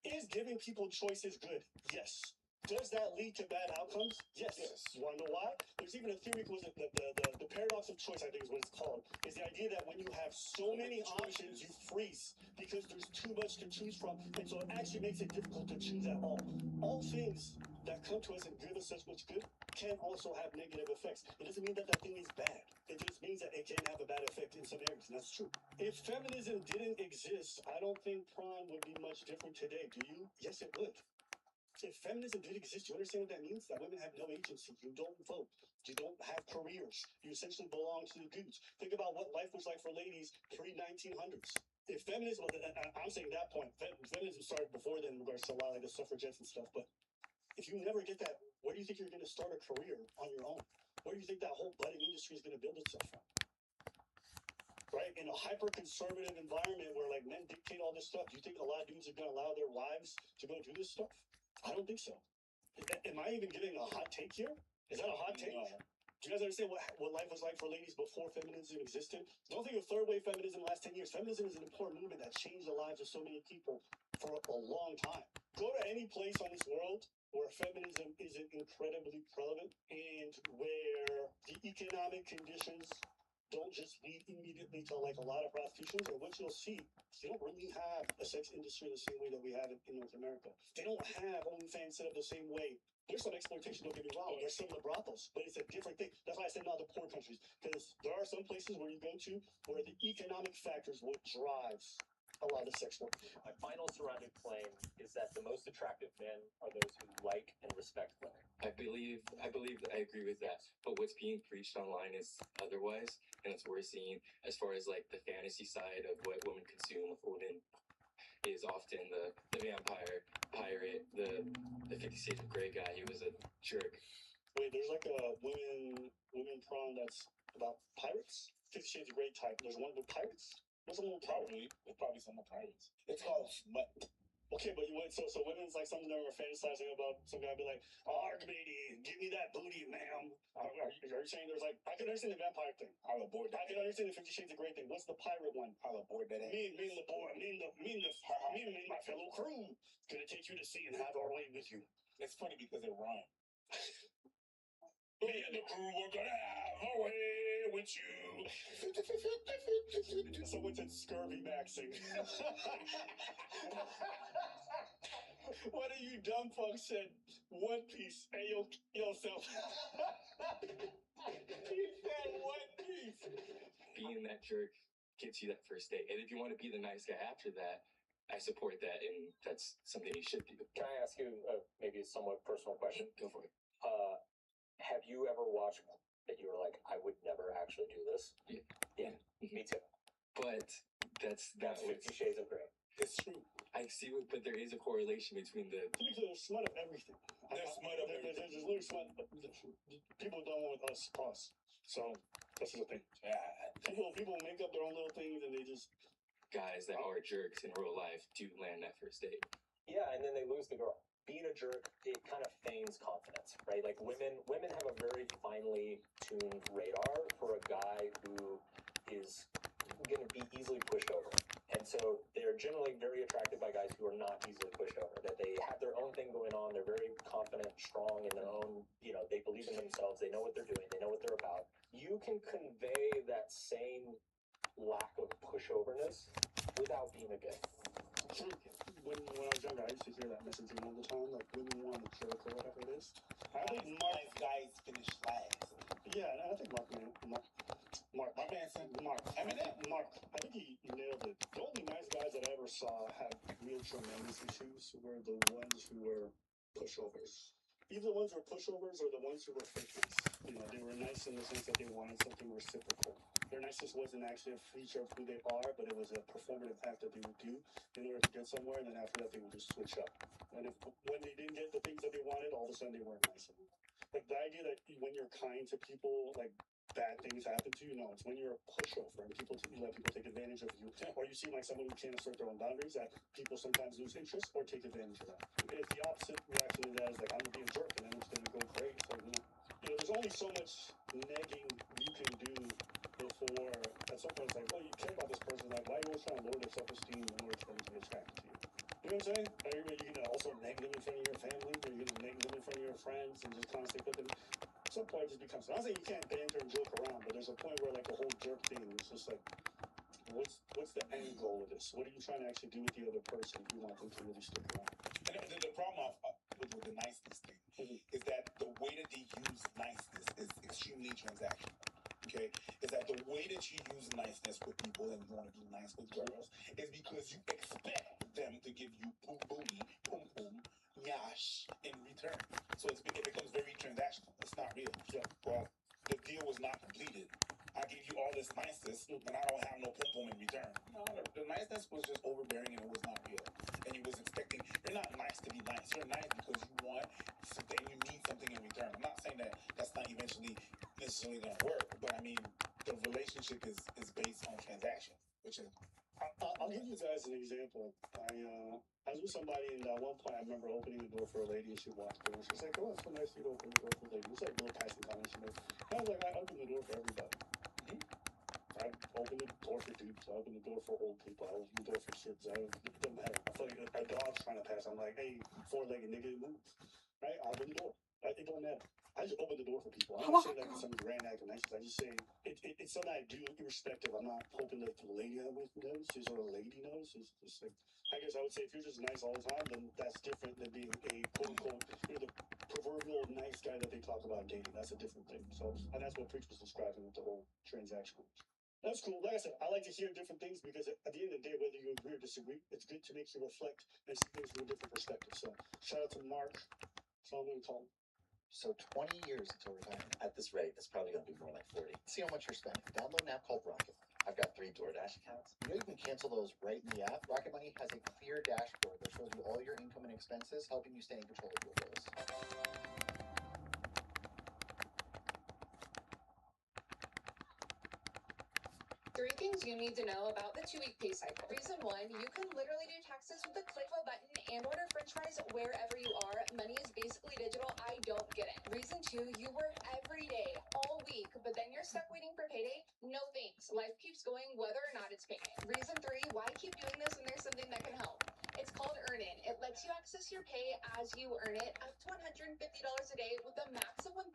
is giving people choices good? Yes. Does that lead to bad outcomes? Yes. You want to know why? There's even a theory called the paradox of choice, I think is what it's called. Is the idea that when you have so many options, you freeze because there's too much to choose from. And so it actually makes it difficult to choose at all. All things that come to us and give us such much good can also have negative effects. It doesn't mean that that thing is bad. It just means that it can have a bad effect in some areas, and that's true. If feminism didn't exist, I don't think prawn would be much different today. Do you? Yes, it would. If feminism did exist, you understand what that means? That women have no agency. You don't vote. You don't have careers. You essentially belong to the dudes. Think about what life was like for ladies pre-1900s. If feminism, I'm saying that point, feminism started before then in regards to a lot of like the suffragettes and stuff, but if you never get that, where do you think you're going to start a career on your own? Where do you think that whole budding industry is going to build itself from? Right? In a hyper-conservative environment where like men dictate all this stuff, do you think a lot of dudes are going to allow their wives to go do this stuff? I don't think so. Am I even giving a hot take here? Is that a hot take? Do you guys understand what life was like for ladies before feminism existed? Don't think of third wave feminism in the last 10 years. Feminism is an important movement that changed the lives of so many people for a long time. Go to any place on this world where feminism isn't incredibly prevalent and where the economic conditions don't just lead immediately to like a lot of prostitution, or what you'll see, they don't really have a sex industry the same way that we have it in North America. They don't have OnlyFans set up the same way. There's some exploitation, don't get me wrong. There's some of the brothels, but it's a different thing. That's why I said not the poor countries, because there are some places where you go to where the economic factors what drives a lot of sex work. My final surrounding claim is that the most attractive men are those who like and respect women. I believe I agree with that. But what's being preached online is otherwise, and that's what we're seeing as far as like the fantasy side of what women consume with women is often the vampire, pirate, the 50 Shades of Grey guy. He was a jerk. Wait, there's like a women prawn that's about pirates? 50 Shades of Grey type. There's one with pirates? What's the one with pirates? It's probably some of pirates. It's called smut. Okay, but you went so women's like some of them are fantasizing about some guy be like, "Oh, Archimedes, give me that booty, ma'am." Are you saying there's like I can understand the vampire thing. I'll abort that. I can understand the 50 Shades of Grey thing. What's the pirate one? I'll abort that. Me and my fellow crew gonna take you to sea and have our way with you. It's funny because it rhymes. Me and the crew are gonna have our way with you. Someone said scurvy maxing. What are you dumb fuck said? One Piece. Hey, yo, yourself. He said One Piece. Being that jerk gets you that first date. And if you want to be the nice guy after that, I support that, and that's something you should do. Can I ask you maybe a somewhat personal question? Go for it. Have you ever watched that you were like, I would never actually do this? Yeah. Me too. But that's 50 Shades of Grey. It's true. I see it, but there is a correlation between the. To be clear, there's smut of everything. There's smut of everything. There's literally smut. People don't want us. So this is the thing. Yeah. People make up their own little things and they just. Guys that are jerks in real life do land that first date. Yeah, and then they lose the girl. Being a jerk, it kind of feigns confidence, right? Like women have a very finely tuned radar for a guy who is going to be easily pushed over. And so they're generally very attracted by guys who are not easily pushed over, that they have their own thing going on. They're very confident, strong in their own, they believe in themselves. They know what they're doing. They know what they're about. You can convey that same lack of pushoverness without being a gay. When I was younger, I used to hear that messaging all the time, like women want a jerk or whatever it is. I think Nice guys finish last. Yeah, I think Mark. I think he nailed it. The only nice guys that I ever saw have real tremendous issues were the ones who were pushovers. Either the ones who were pushovers or the ones who were fake nice. They were nice in the sense that they wanted something reciprocal. Their niceness wasn't actually a feature of who they are, but it was a performative act that they would do in order to get somewhere, and then after that they would just switch up. And when they didn't get the things that they wanted, all of a sudden they weren't nice anymore. Like the idea that when you're kind to people, like bad things happen to you, no, it's when you're a pushover and you let people take advantage of you, or you seem like someone who can't assert their own boundaries, that people sometimes lose interest or take advantage of that. If the opposite reaction to that is like, I'm gonna be a jerk and then it's gonna go great. So there's only so much negging you can do before at some point it's like, well, you care about this person, like why are you always trying to lower their self-esteem in order for them to be attracted to you? You know what I'm saying? Are you gonna also neg them in front of your family? Are you gonna neg them in front of your friends and just constantly put them? At some point it just becomes. I'm not saying you can't banter and joke around, but there's a point where like the whole jerk thing is just like, what's the end goal of this? What are you trying to actually do with the other person if you want them to really stick around? And the problem with the niceness thing is that the way that they use niceness is extremely transactional. Okay, is that the way that you use niceness with people and you want to be nice with girls is because you expect them to give you booty, pum pum, nyash in return. So it becomes very transactional. It's not real. Yeah. Well, the deal was not completed. I gave you all this niceness, and I don't have no pum pum in return. No, the niceness was just overbearing, and it was not real. And you was expecting. You're not nice to be nice. You're nice because you want something. You need something in return. I'm not saying that that's not eventually necessarily going to work, but I mean, the relationship is based on transaction, which is. I'll give you guys an example. I was with somebody, and at one point I remember opening the door for a lady, and she walked through, and she was like, "Oh, it's so nice you to open the door for a lady." It was like a little passing comment she made. And I was like, I open the door for everybody. I open the door for dudes. I open the door for old people. I open the door for kids. It doesn't matter. I feel like a dog's trying to pass. I'm like, hey, four-legged nigga, move. Right? I open the door. It don't matter. I just open the door for people. I don't say like some grand act of niceness. I just say it's something I do irrespective. I'm not hoping that the lady I'm with knows, or a lady knows. It's just like, I guess I would say if you're just nice all the time, then that's different than being a quote unquote the proverbial nice guy that they talk about dating. That's a different thing. So, and that's what Preach was describing with the whole transaction. That's cool. Like I said, I like to hear different things because at the end of the day, whether you agree or disagree, it's good to make you reflect and see things from a different perspective. So, shout out to Mark. That's all I'm going to call him. So 20 years until retirement. At this rate, it's probably going to be more like 40. See how much you're spending. Download an app called Rocket Money. I've got 3 DoorDash accounts. You can cancel those right in the app. Rocket Money has a clear dashboard that shows you all your income and expenses, helping you stay in control of your bills. 3 things you need to know about the 2-week pay cycle. Reason 1, you can literally do taxes with the click of a button and order french fries wherever you are. Money is basically digital. I don't get it. Reason 2, you work every day, all week, but then you're stuck waiting for payday? No thanks. Life keeps going whether or not it's payday. Reason 3, why keep doing this when there's something that can help? It's called Earnin. It lets you access your pay as you earn it, up to $150 a day with a max of $1,000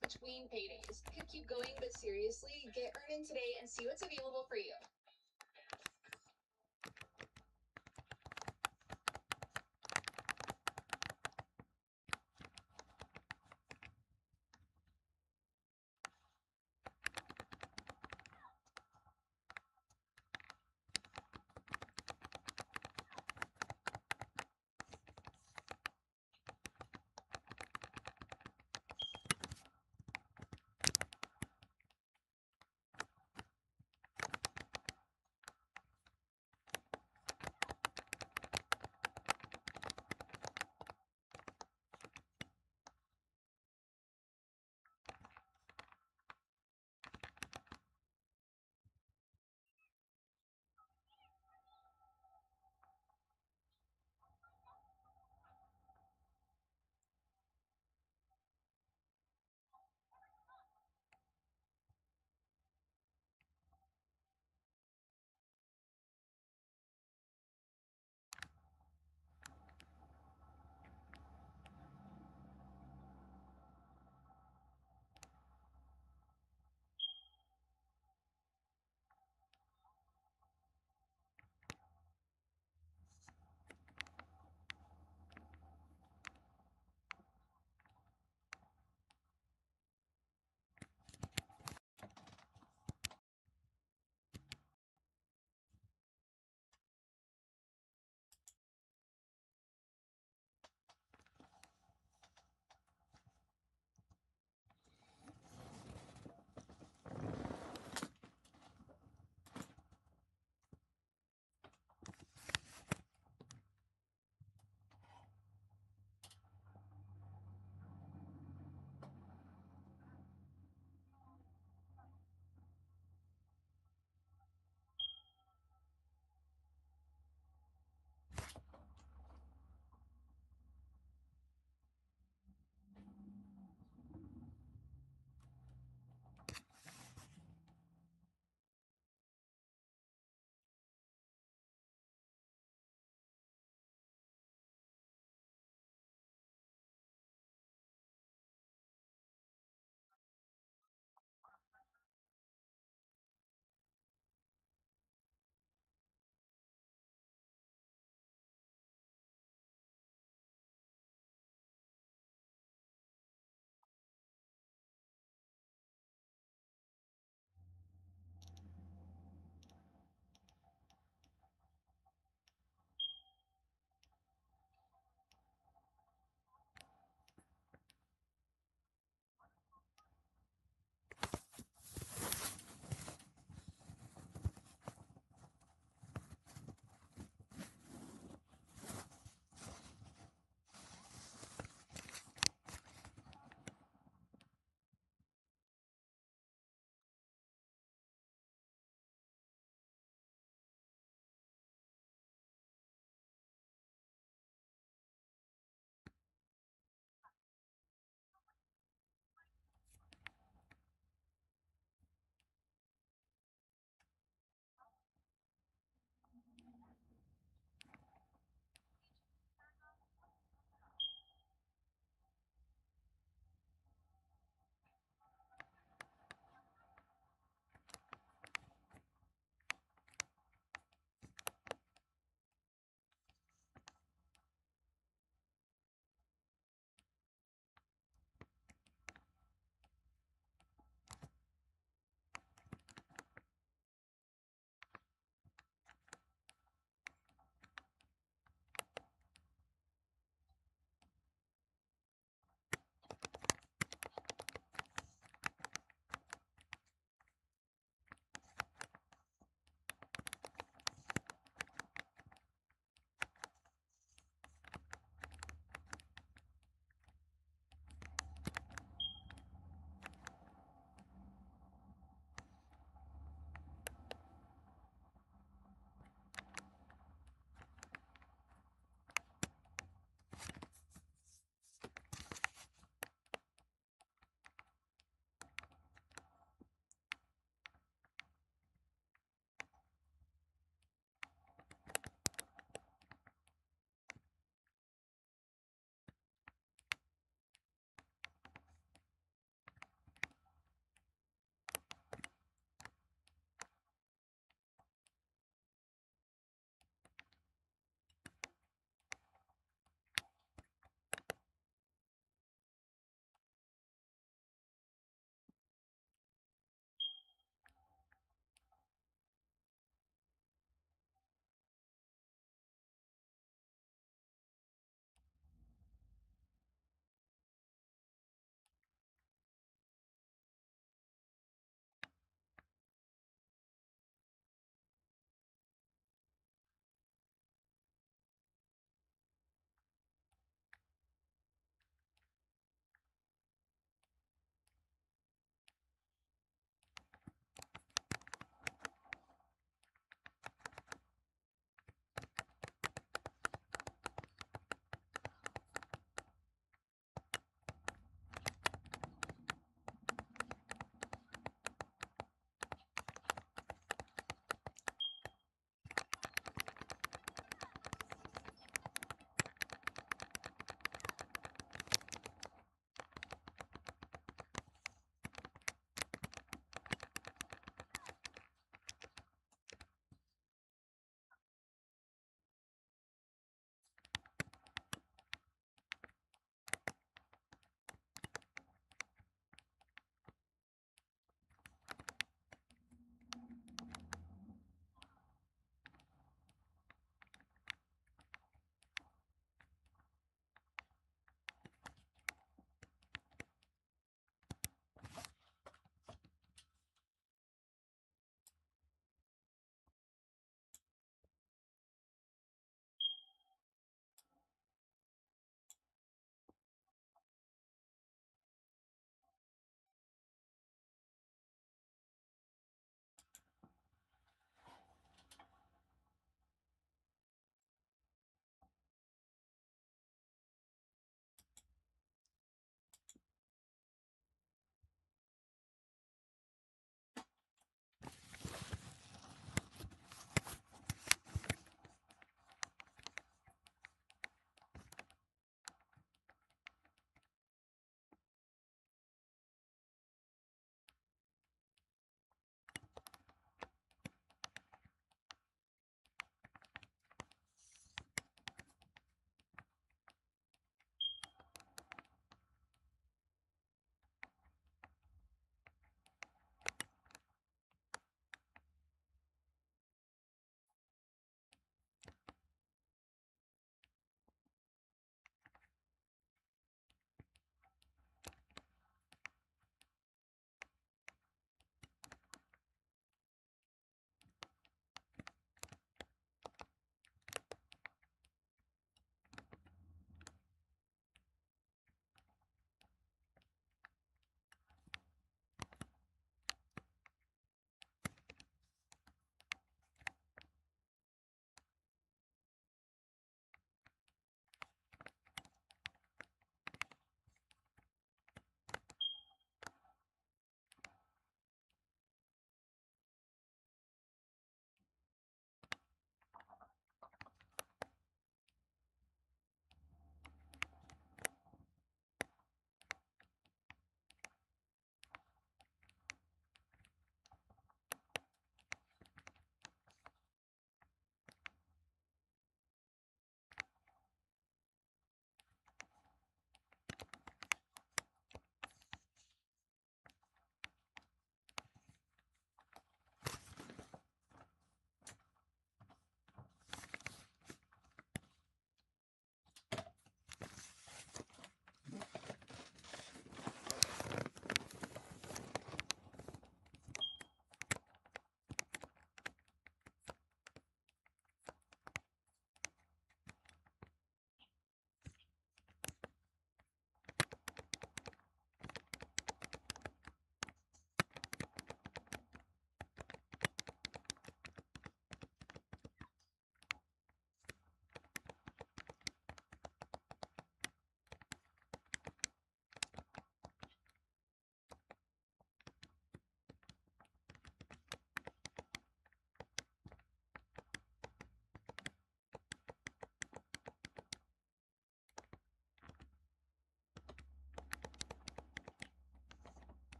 between paydays. Could keep going, but seriously, get Earnin today and see what's available for you.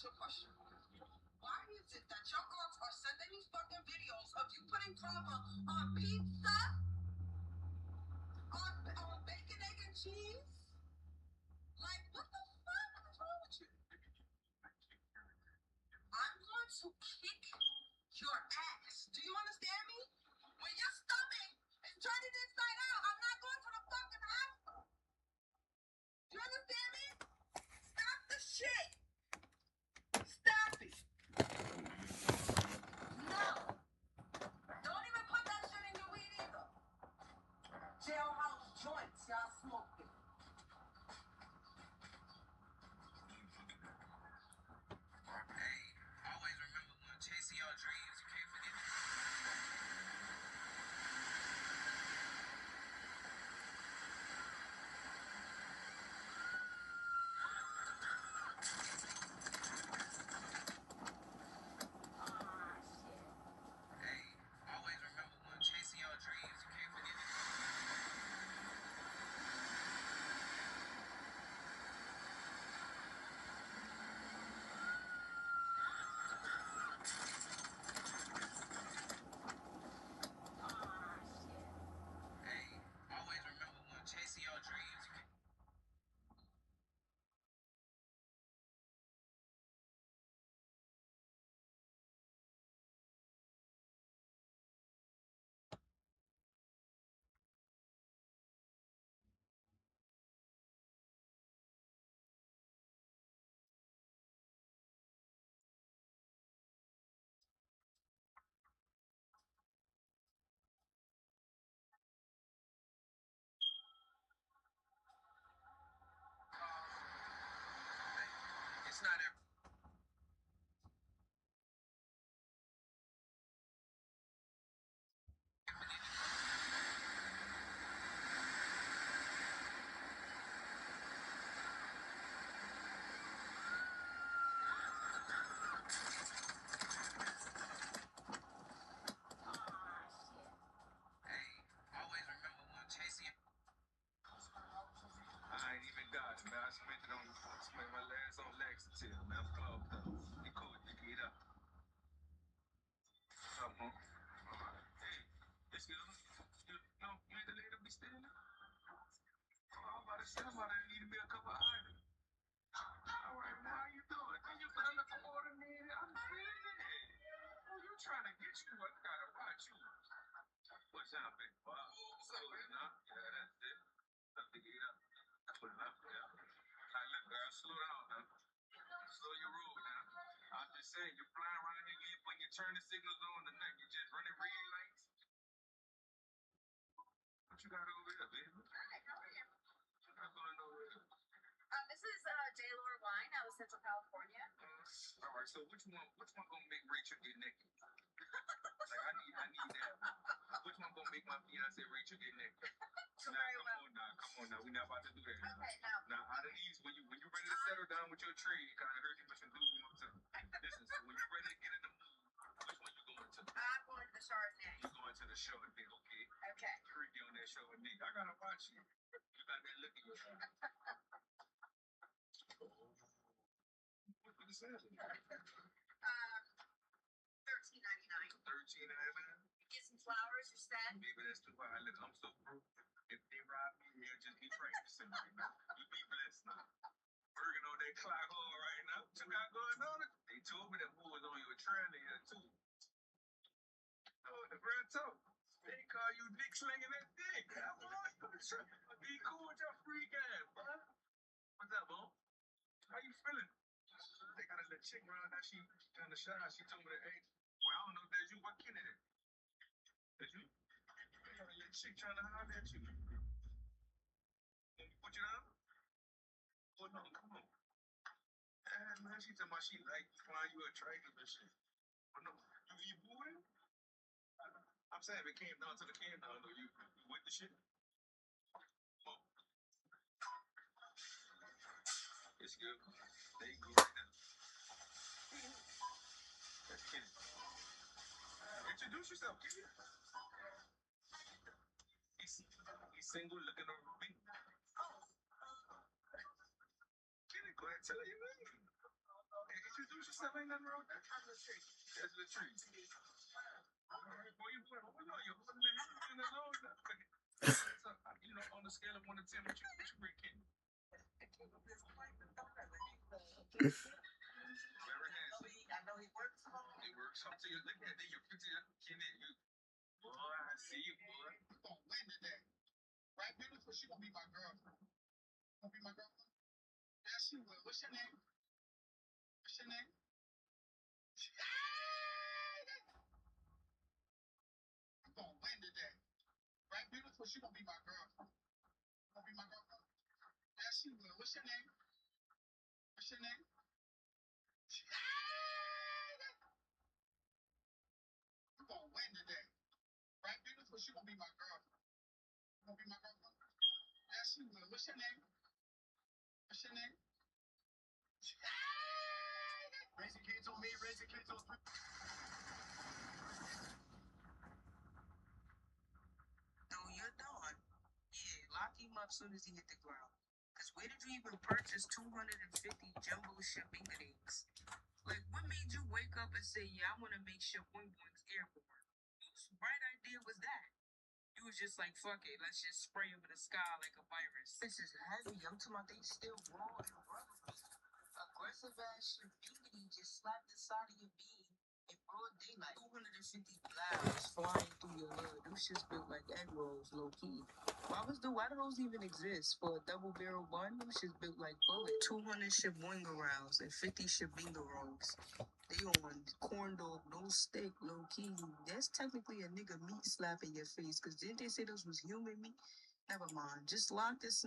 ask you a question. Why is it that your girls are sending these fucking videos of you putting Carnival on pizza, on bacon, egg, and cheese? Like, what the fuck is wrong with you? I'm going to kick your ass. Do you understand me? When your stomach is turning inside out, I'm not going to the fucking hospital. Do you understand me? Stop the shit. Stop it. No. Don't even put that shit in your weed either. Jailhouse joints, y'all smoking. Always remember when chasing your dreams, you can't forget. Hey, always remember when chasing your dreams, you can't forget. Hey, always remember when chasing your dreams, you can't. It's not every. Hey, always remember when chasing. I ain't even got it, man. I spent my last on Lexington, man. I'm close though. You cool, you get up. What's up, man? Hey, excuse me. You know, you ain't the lady be standing? Oh, I'm about to say, I'm about to need me a cup of iron. All right, man, how you doing? Can you put another order in? I'm oh, you trying to get you? I gotta watch you. What's up, big boy? What's up, man? Yeah, that's it. Up to get up. Put it up, yeah. Like, look, girl, slow down now. Slow your roll now. I'm just saying, you're flying around here, when you turn the signals on the night, you just running red lights. What you got over there, baby? What you got going over there? This is J-Lore Wine out of Central California. All right, so which one gonna make Rachel get naked? Like, I need that. Which one gonna make my fiance Rachel get naked? Come on now, we not about to do that. Okay, Now, out of these, when you ready to settle down with your tree, cause I heard you with some dudes want to. Listen, so when you ready to get in the mood, which one you going to? I'm going to the Chardonnay. You going to the Chardonnay, okay? Okay. Freaky on that Chardonnay. I gotta watch you. You got that look in your eye. What is that? $13.99. $13.99. Get some flowers, you said. Maybe that's too high. Look, I'm so broke. If they rob me, they'll just be practicing right now. You be blessed now. Working on that clock hole right now. What you got going on? They told me that who was on your trail here too. Oh, the real talk. They call you dick slinging that dick. Come on, be cool with your free game, bro. What's up, bro? How you feeling? They got a little chick around now. She in the shower. She told me that, hey, well, I don't know if that's you. What kid is it? That's you? They got a little chick trying to holler at you. Can you put you down? Oh, no, come on. Man, she talking about she like find you attractive and shit. Oh, no. You eat booing? I'm saying if it came down to the can down, though, you with the shit? Oh. It's good. There you go right now. That's Kenny. Introduce yourself, Kenny. He's single, looking over me. Kenny, go ahead and tell her your name. Hey, introduce myself, ain't nothing wrong with that. That's Latrice. That's Latrice. Boy, you boy, hold on, you're holding the hand in the nose. So, you know, on the scale of 1 to 10, what you rate Kenny? Whatever it is. I know he works. It works. Up to you. Look at that. Your picture, Kenny. You, boy, I see you, boy. You gonna win today. Right, beautiful? She gonna be my girlfriend. Gonna be my girlfriend? Yeah, she will. What's your name? What's your name? You gonna win today. Right, beautiful? She gonna be my girlfriend. Gonna be my girlfriend? Yeah, she will. What's your name? What's your name? You gonna win today. Right, beautiful? She gonna be my girlfriend. Gonna be my girlfriend? Yeah, she will. What's your name? What's your name? Raising kids on me, raising kids on me. No, you're done. Yeah, lock him up soon as he hit the ground. Cause where did you even purchase 250 jumbo shipping eggs? Like, what made you wake up and say, yeah, I want to make sure Boing Boing's airborne? Whose bright idea was that? You was just like, fuck it, let's just spray over the sky like a virus. This is heavy. I'm talking about they still raw and rubber. Aggressive ass shit, biggity just slapped the side of your beam in broad daylight. 250 blasts flying through your hood. Them shit's built like egg rolls, low key. Why do those even exist? For a double barrel bun, them shit's built like bullets. 200 shit Boingarounds and 50 shit bingo rolls. They on corn dog, no stick, low key. That's technically a nigga meat slap in your face. Cause didn't they say this was human meat? Never mind. Just lock this.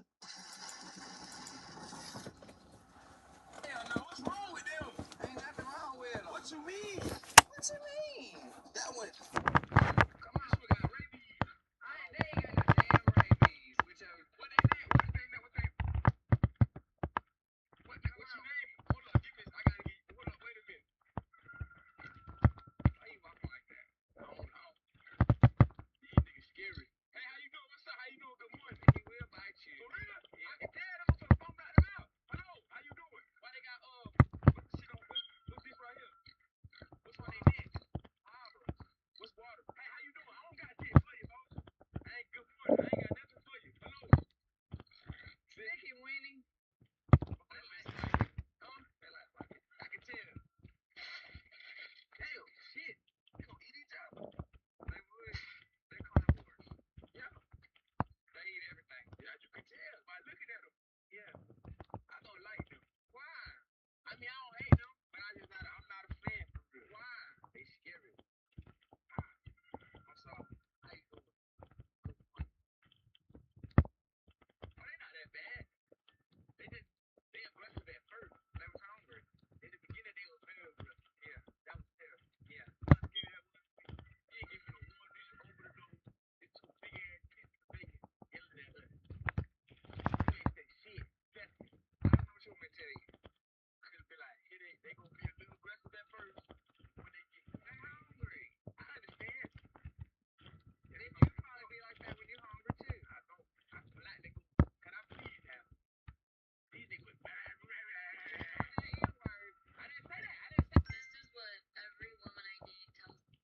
Hell no, what's wrong with them? Ain't nothing wrong with them. What you mean? What you mean? That one. Come on, we got rabies. They ain't got no damn rabies. Whichever. What they name? What they name? What you name? Hold up, give me this. I gotta get. Hold up, wait a minute. Why you walking like that? I don't know. These niggas scary. Hey, how you doing? What's up? How you doing? Good morning. He will bite you. For real? Yeah. I can tell them from the phone out them out. Hello, how you doing? Why they got what's this right here? What's on their necks? Arbor. What's water? Hey, how you doing? I don't got shit for you, folks. Hey, good morning. I ain't got nothing for you. Hello. Vicky Winnie. They like fighting. Huh? They like fighting. I can tell. Damn, shit. They gonna eat each other. They would. They carnivores. Yeah. They eat everything. Yeah, you can tell by looking at them. Yeah. I don't like them. Why? I mean, I don't hate them, but I'm not a fan for real. Why? They scary. I'm sorry. How you doing? Oh, they not that bad. They aggressive at first. They was hungry. In the beginning, they was very aggressive. Yeah, that was terrible. Yeah. I'm scared that was me. He ain't give me no one dish over the door. It's two big ass pieces of bacon. Yelling at us. You ain't say shit. That's it. I don't know what you want me to tell you. Could be like, they gonna be a little aggressive at first. When they hungry. I understand. Yeah, you probably be like that when you're hungry too. I don't. I feel like they go. Can I please have them? These niggas was bad. I didn't say that. This is what every woman I date tells me.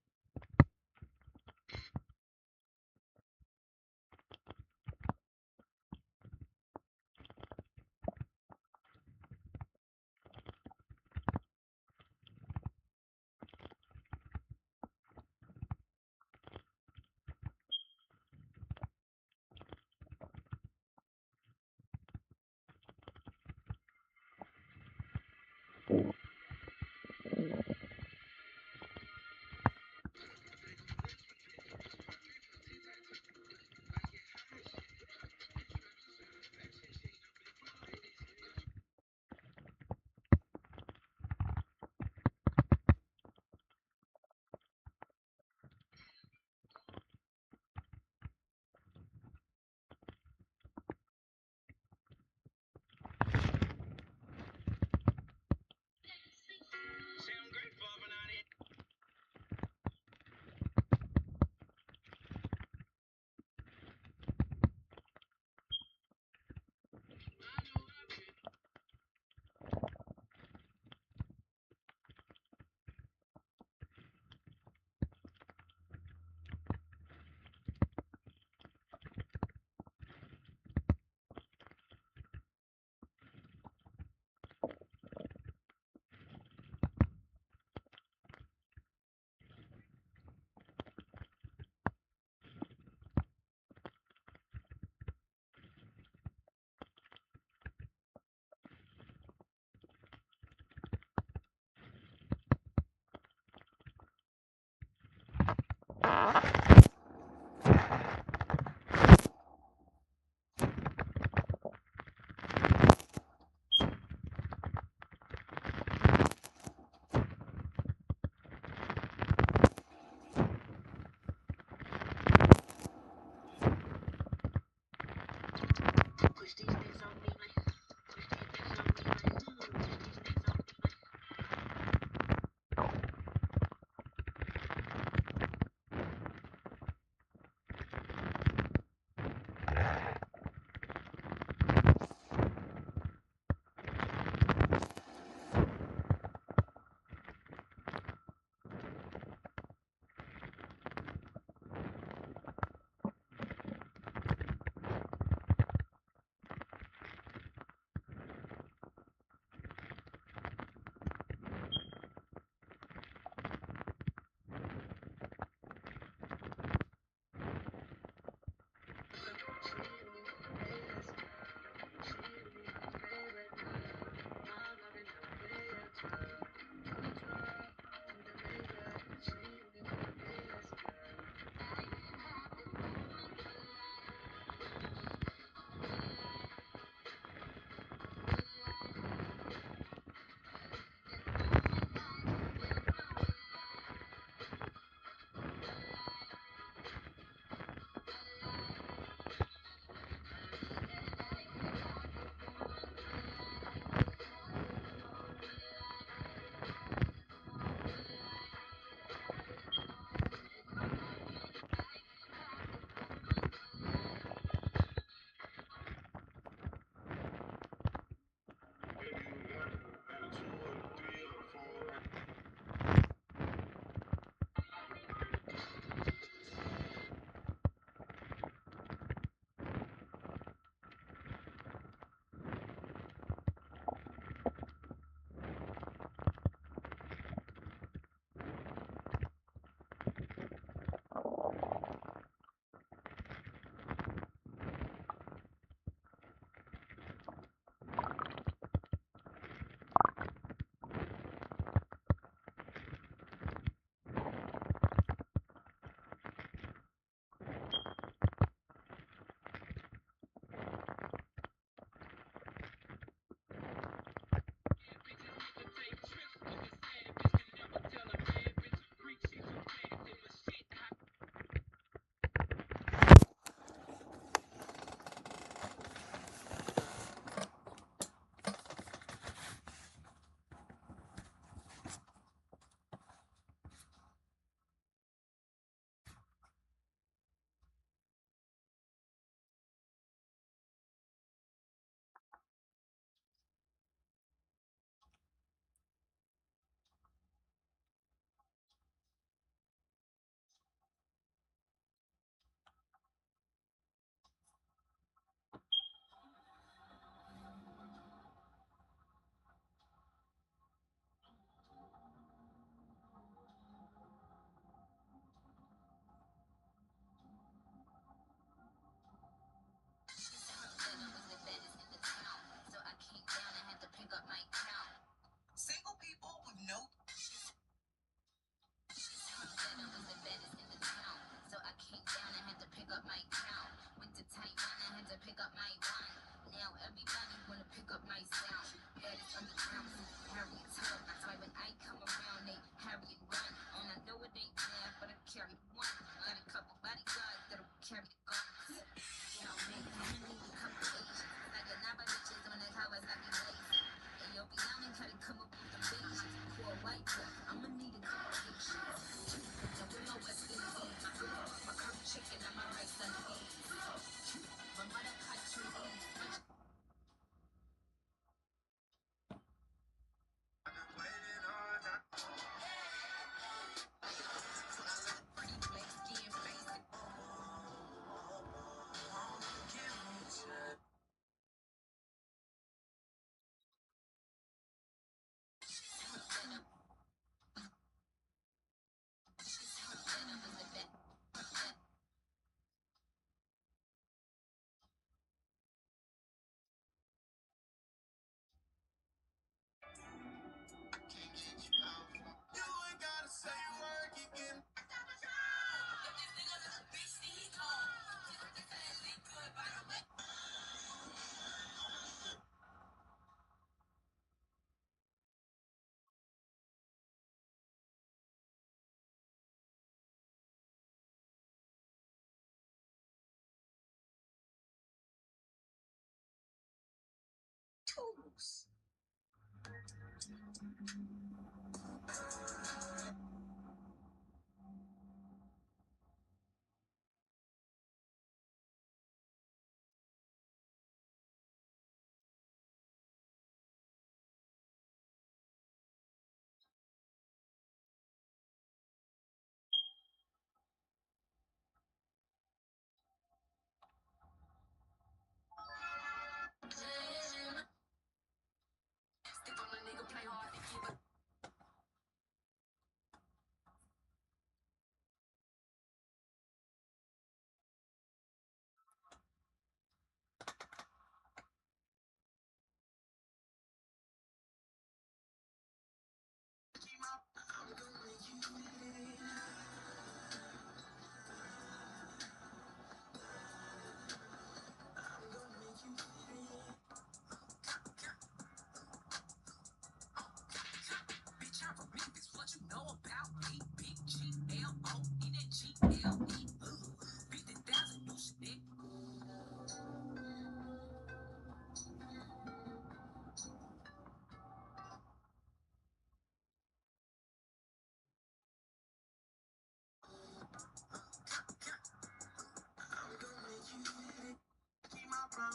tools.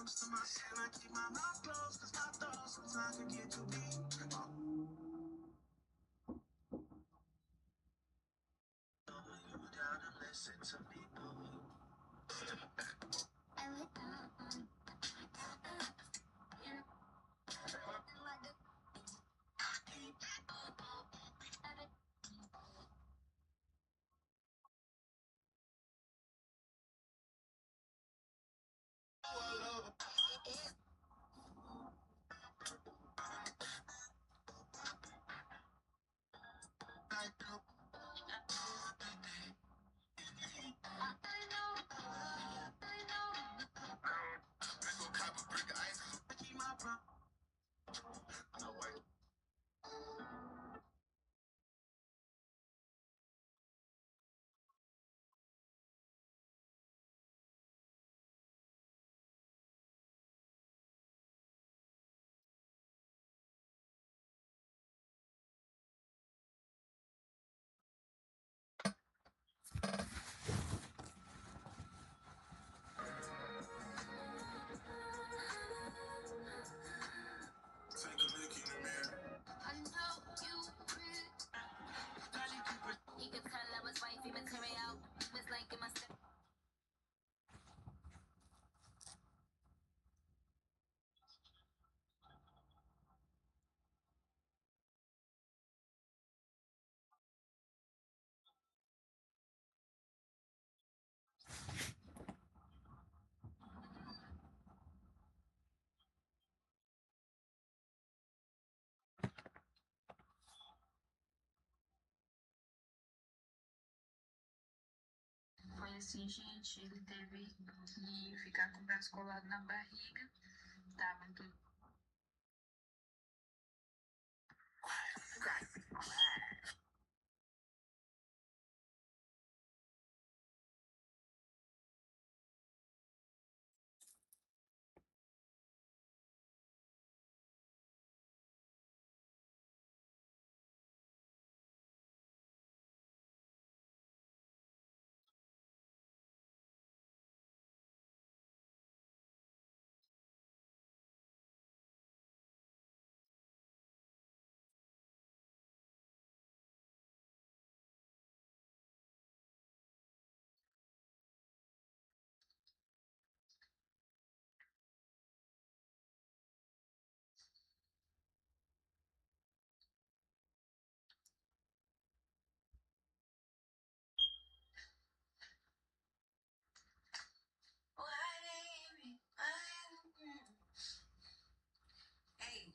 To myself, I keep my mouth closed, cause my thoughts sometimes can get too deep. You down to listen to me, Foi assim, gente. Ele teve que ficar com o braço colado na barriga. Tava tudo. Hey,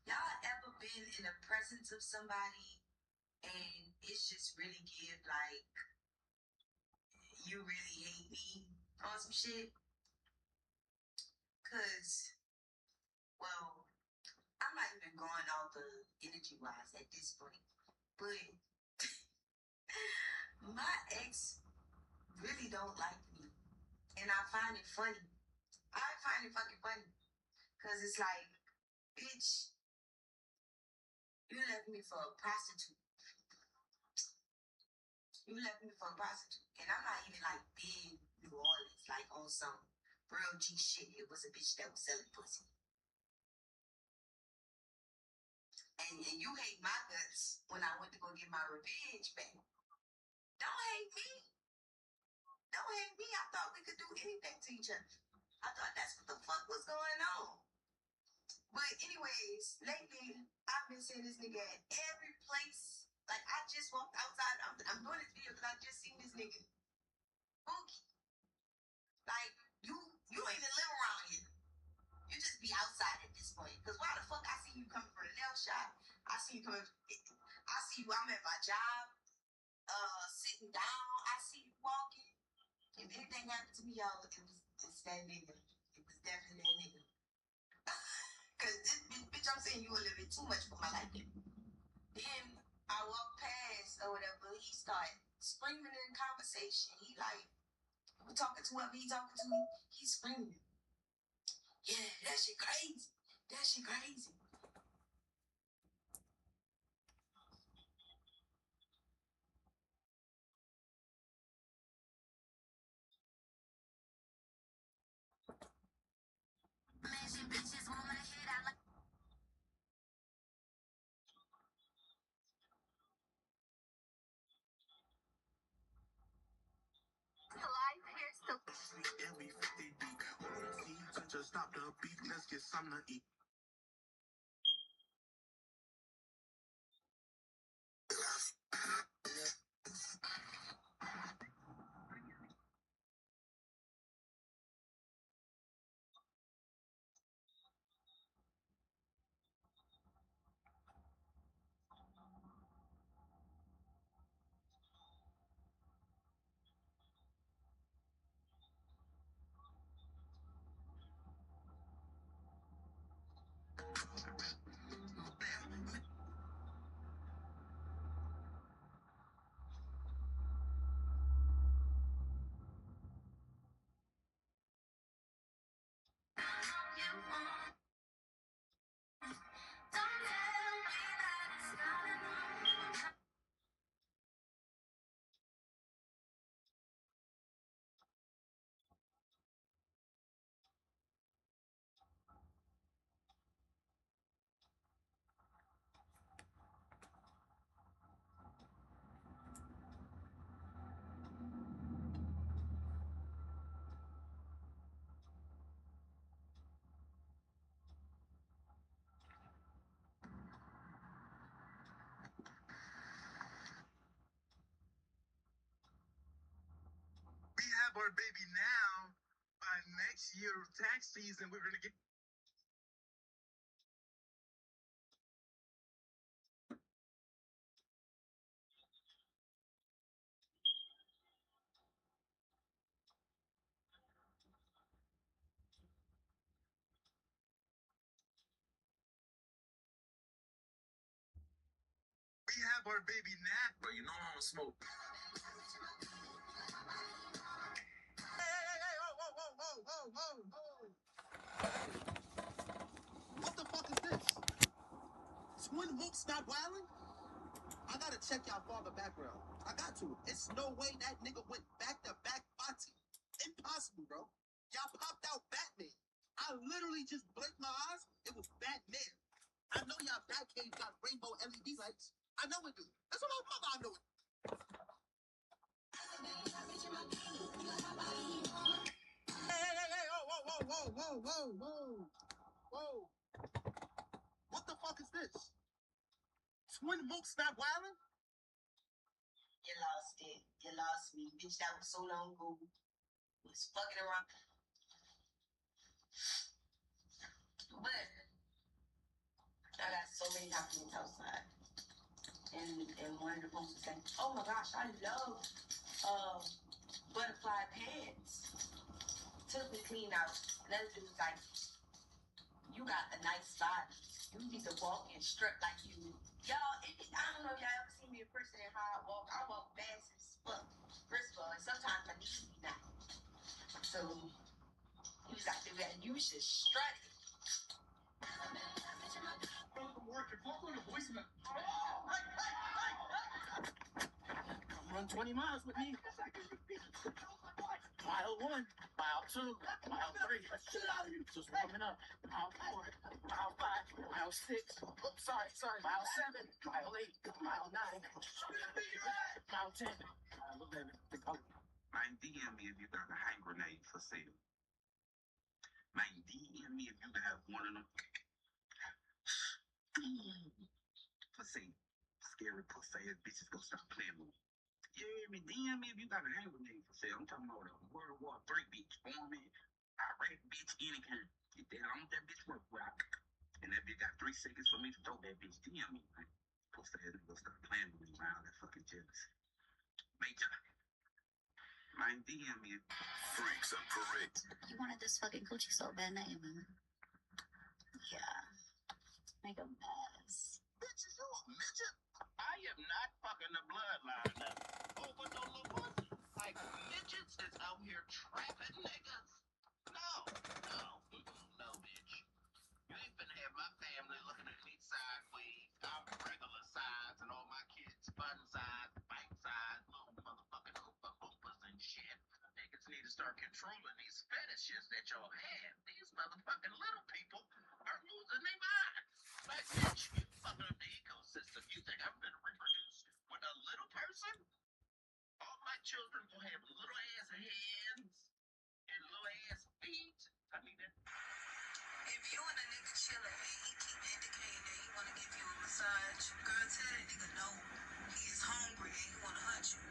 y'all ever been in the presence of somebody and it's just really give like you really hate me or some shit? Cause, well, I'm not even going off the energy wise at this point, but my ex really don't like me, and I find it funny. I find it fucking funny, cause it's like Bitch, you left me for a prostitute. You left me for a prostitute. And I'm not even like big New Orleans, like on some real G shit. It was a bitch that was selling pussy. And you hate my guts when I went to go get my revenge back. Don't hate me. Don't hate me. I thought we could do anything to each other. I thought that's what the fuck was going on. But anyways, lately, I've been seeing this nigga at every place. Like, I just walked outside. I'm doing this video because I just seen this nigga. Bookie. Like, you ain't even live around here. You just be outside at this point. Because why the fuck I see you coming from the nail shop? I see you coming. I see you. I'm at my job, sitting down. I see you walking. If anything happened to me, y'all, it's that nigga. It was definitely that nigga. Because this bitch, I'm saying you a little bit too much for my liking. Then I walked past or whatever. He started screaming in conversation. He like, we talking to whoever he talking to. He's screaming. Yeah, that shit crazy. That shit crazy. Bitches want my head out like life here still. And we 50 deep. Just stop the beat. Let's get something to eat. We have our baby now. By next year tax season, we're gonna get. We have our baby now. But you know I'm gonna smoke. Hey, whoa. What the fuck is this? Twin Mook stop wilding? I gotta check y'all father background. I got to. It's no way that nigga went back to back Fati. Impossible, bro. Y'all popped out Batman. I literally just blinked my eyes. It was Batman. I know y'all Batcave got rainbow LED lights. I know it do. That's what my mother I know it. Hey, whoa. What the fuck is this? Twin Mook stop wilding? You lost it. You lost me. Bitch, that was so long ago. Was fucking around. But I got so many documents outside. And one of the posts was saying, oh my gosh, I love butterfly pants. Took me clean out. Another dude was like, you got a nice body. You need to walk and strut like you. Y'all, I don't know if y'all ever seen me in person and how I walk. I walk fast as fuck. First of all, and sometimes my knees be not. So he was like, you should strut it. working. Fuck on the voicemail. Come run 20 miles with me. Mile 1, mile 2, mile 3. Just warming up. Mile 4, mile 5, mile 6. Oops, sorry. Mile 7, mile 8, mile 9, mile 10. Mile 11. Man, DM me if you got a hand grenade for sale. Man, DM me if you have one of them for sale. Scary pussy ass bitches gonna stop playing with me. Yeah, me DM me if you got a hand grenade for sale. I'm talking about a World War III bitch, army, Iraq bitch, any kind. Get that on that bitch work well. And that bitch got 3 seconds for me to throw that bitch. DM me, man. Pussy ass nigga stop playing with me, man. All that fucking jealous. Major. Man, DM me. Freaks and parades. You wanted this fucking coochie so bad, now you man. Yeah. Make a mess. Bitch, is you a midget? I am not fucking the bloodline now. Oh, but no little pussy. Like, midgets is out here trapping niggas. No, bitch. You ain't finna have my family looking at me sideways. I'm regular size and all my kids fun size, bite size, little motherfucking hoopas and shit. Niggas need to start controlling these fetishes that y'all have. These motherfucking little people are losing their minds. Like, bitch, you fucking up the ecosystem. You think I'm gonna reproduce with a little person? All my children will have little ass hands and little ass feet. I mean that. If you and a nigga chilling and he keep indicating that he wanna give you a massage, girl, tell that nigga no. He is hungry and he wanna hunt you.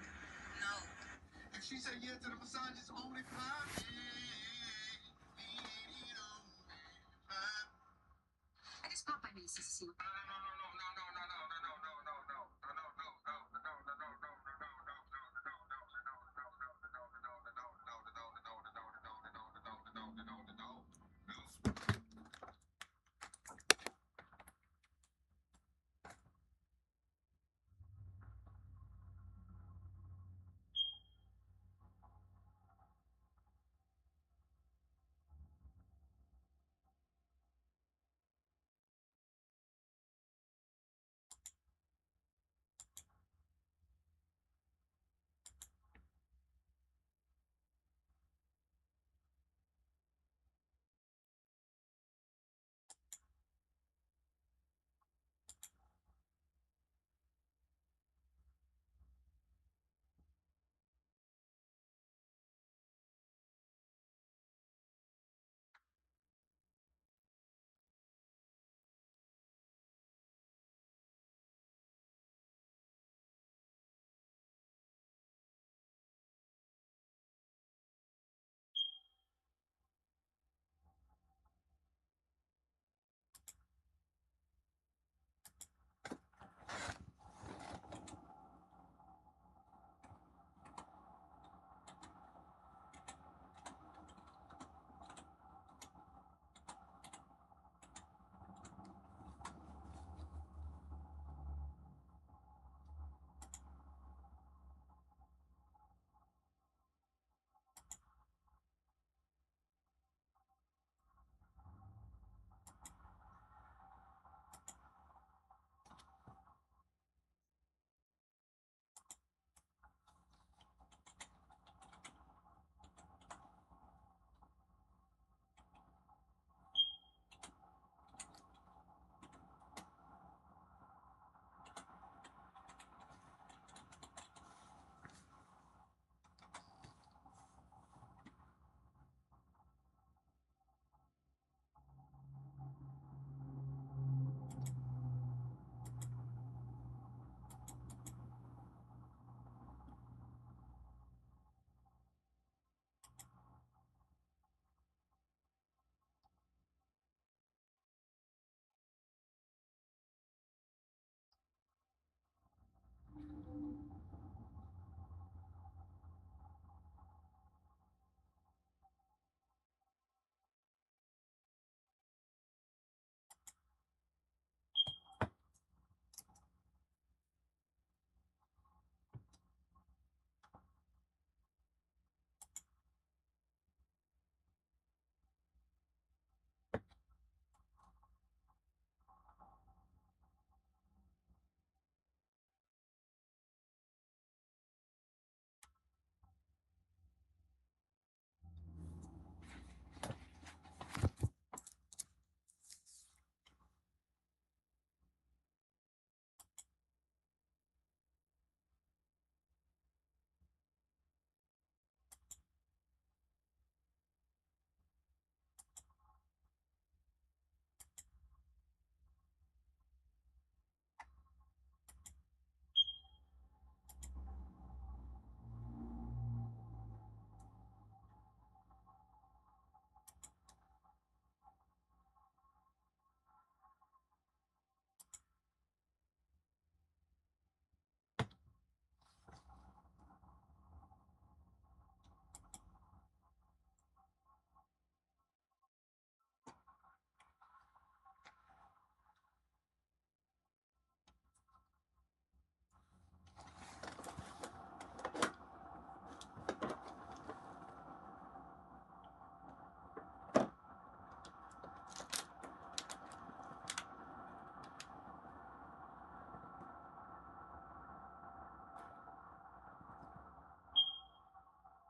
No. If she said yeah to the massage, it's only fine. I just got my nieces to see what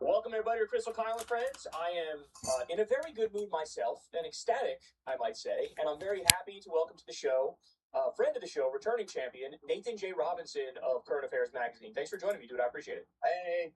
Welcome everybody to Crystal Kyle and friends. I am in a very good mood myself, and ecstatic, I might say, and I'm very happy to welcome to the show, friend of the show, returning champion, Nathan J. Robinson of Current Affairs Magazine. Thanks for joining me, dude. I appreciate it. Hey,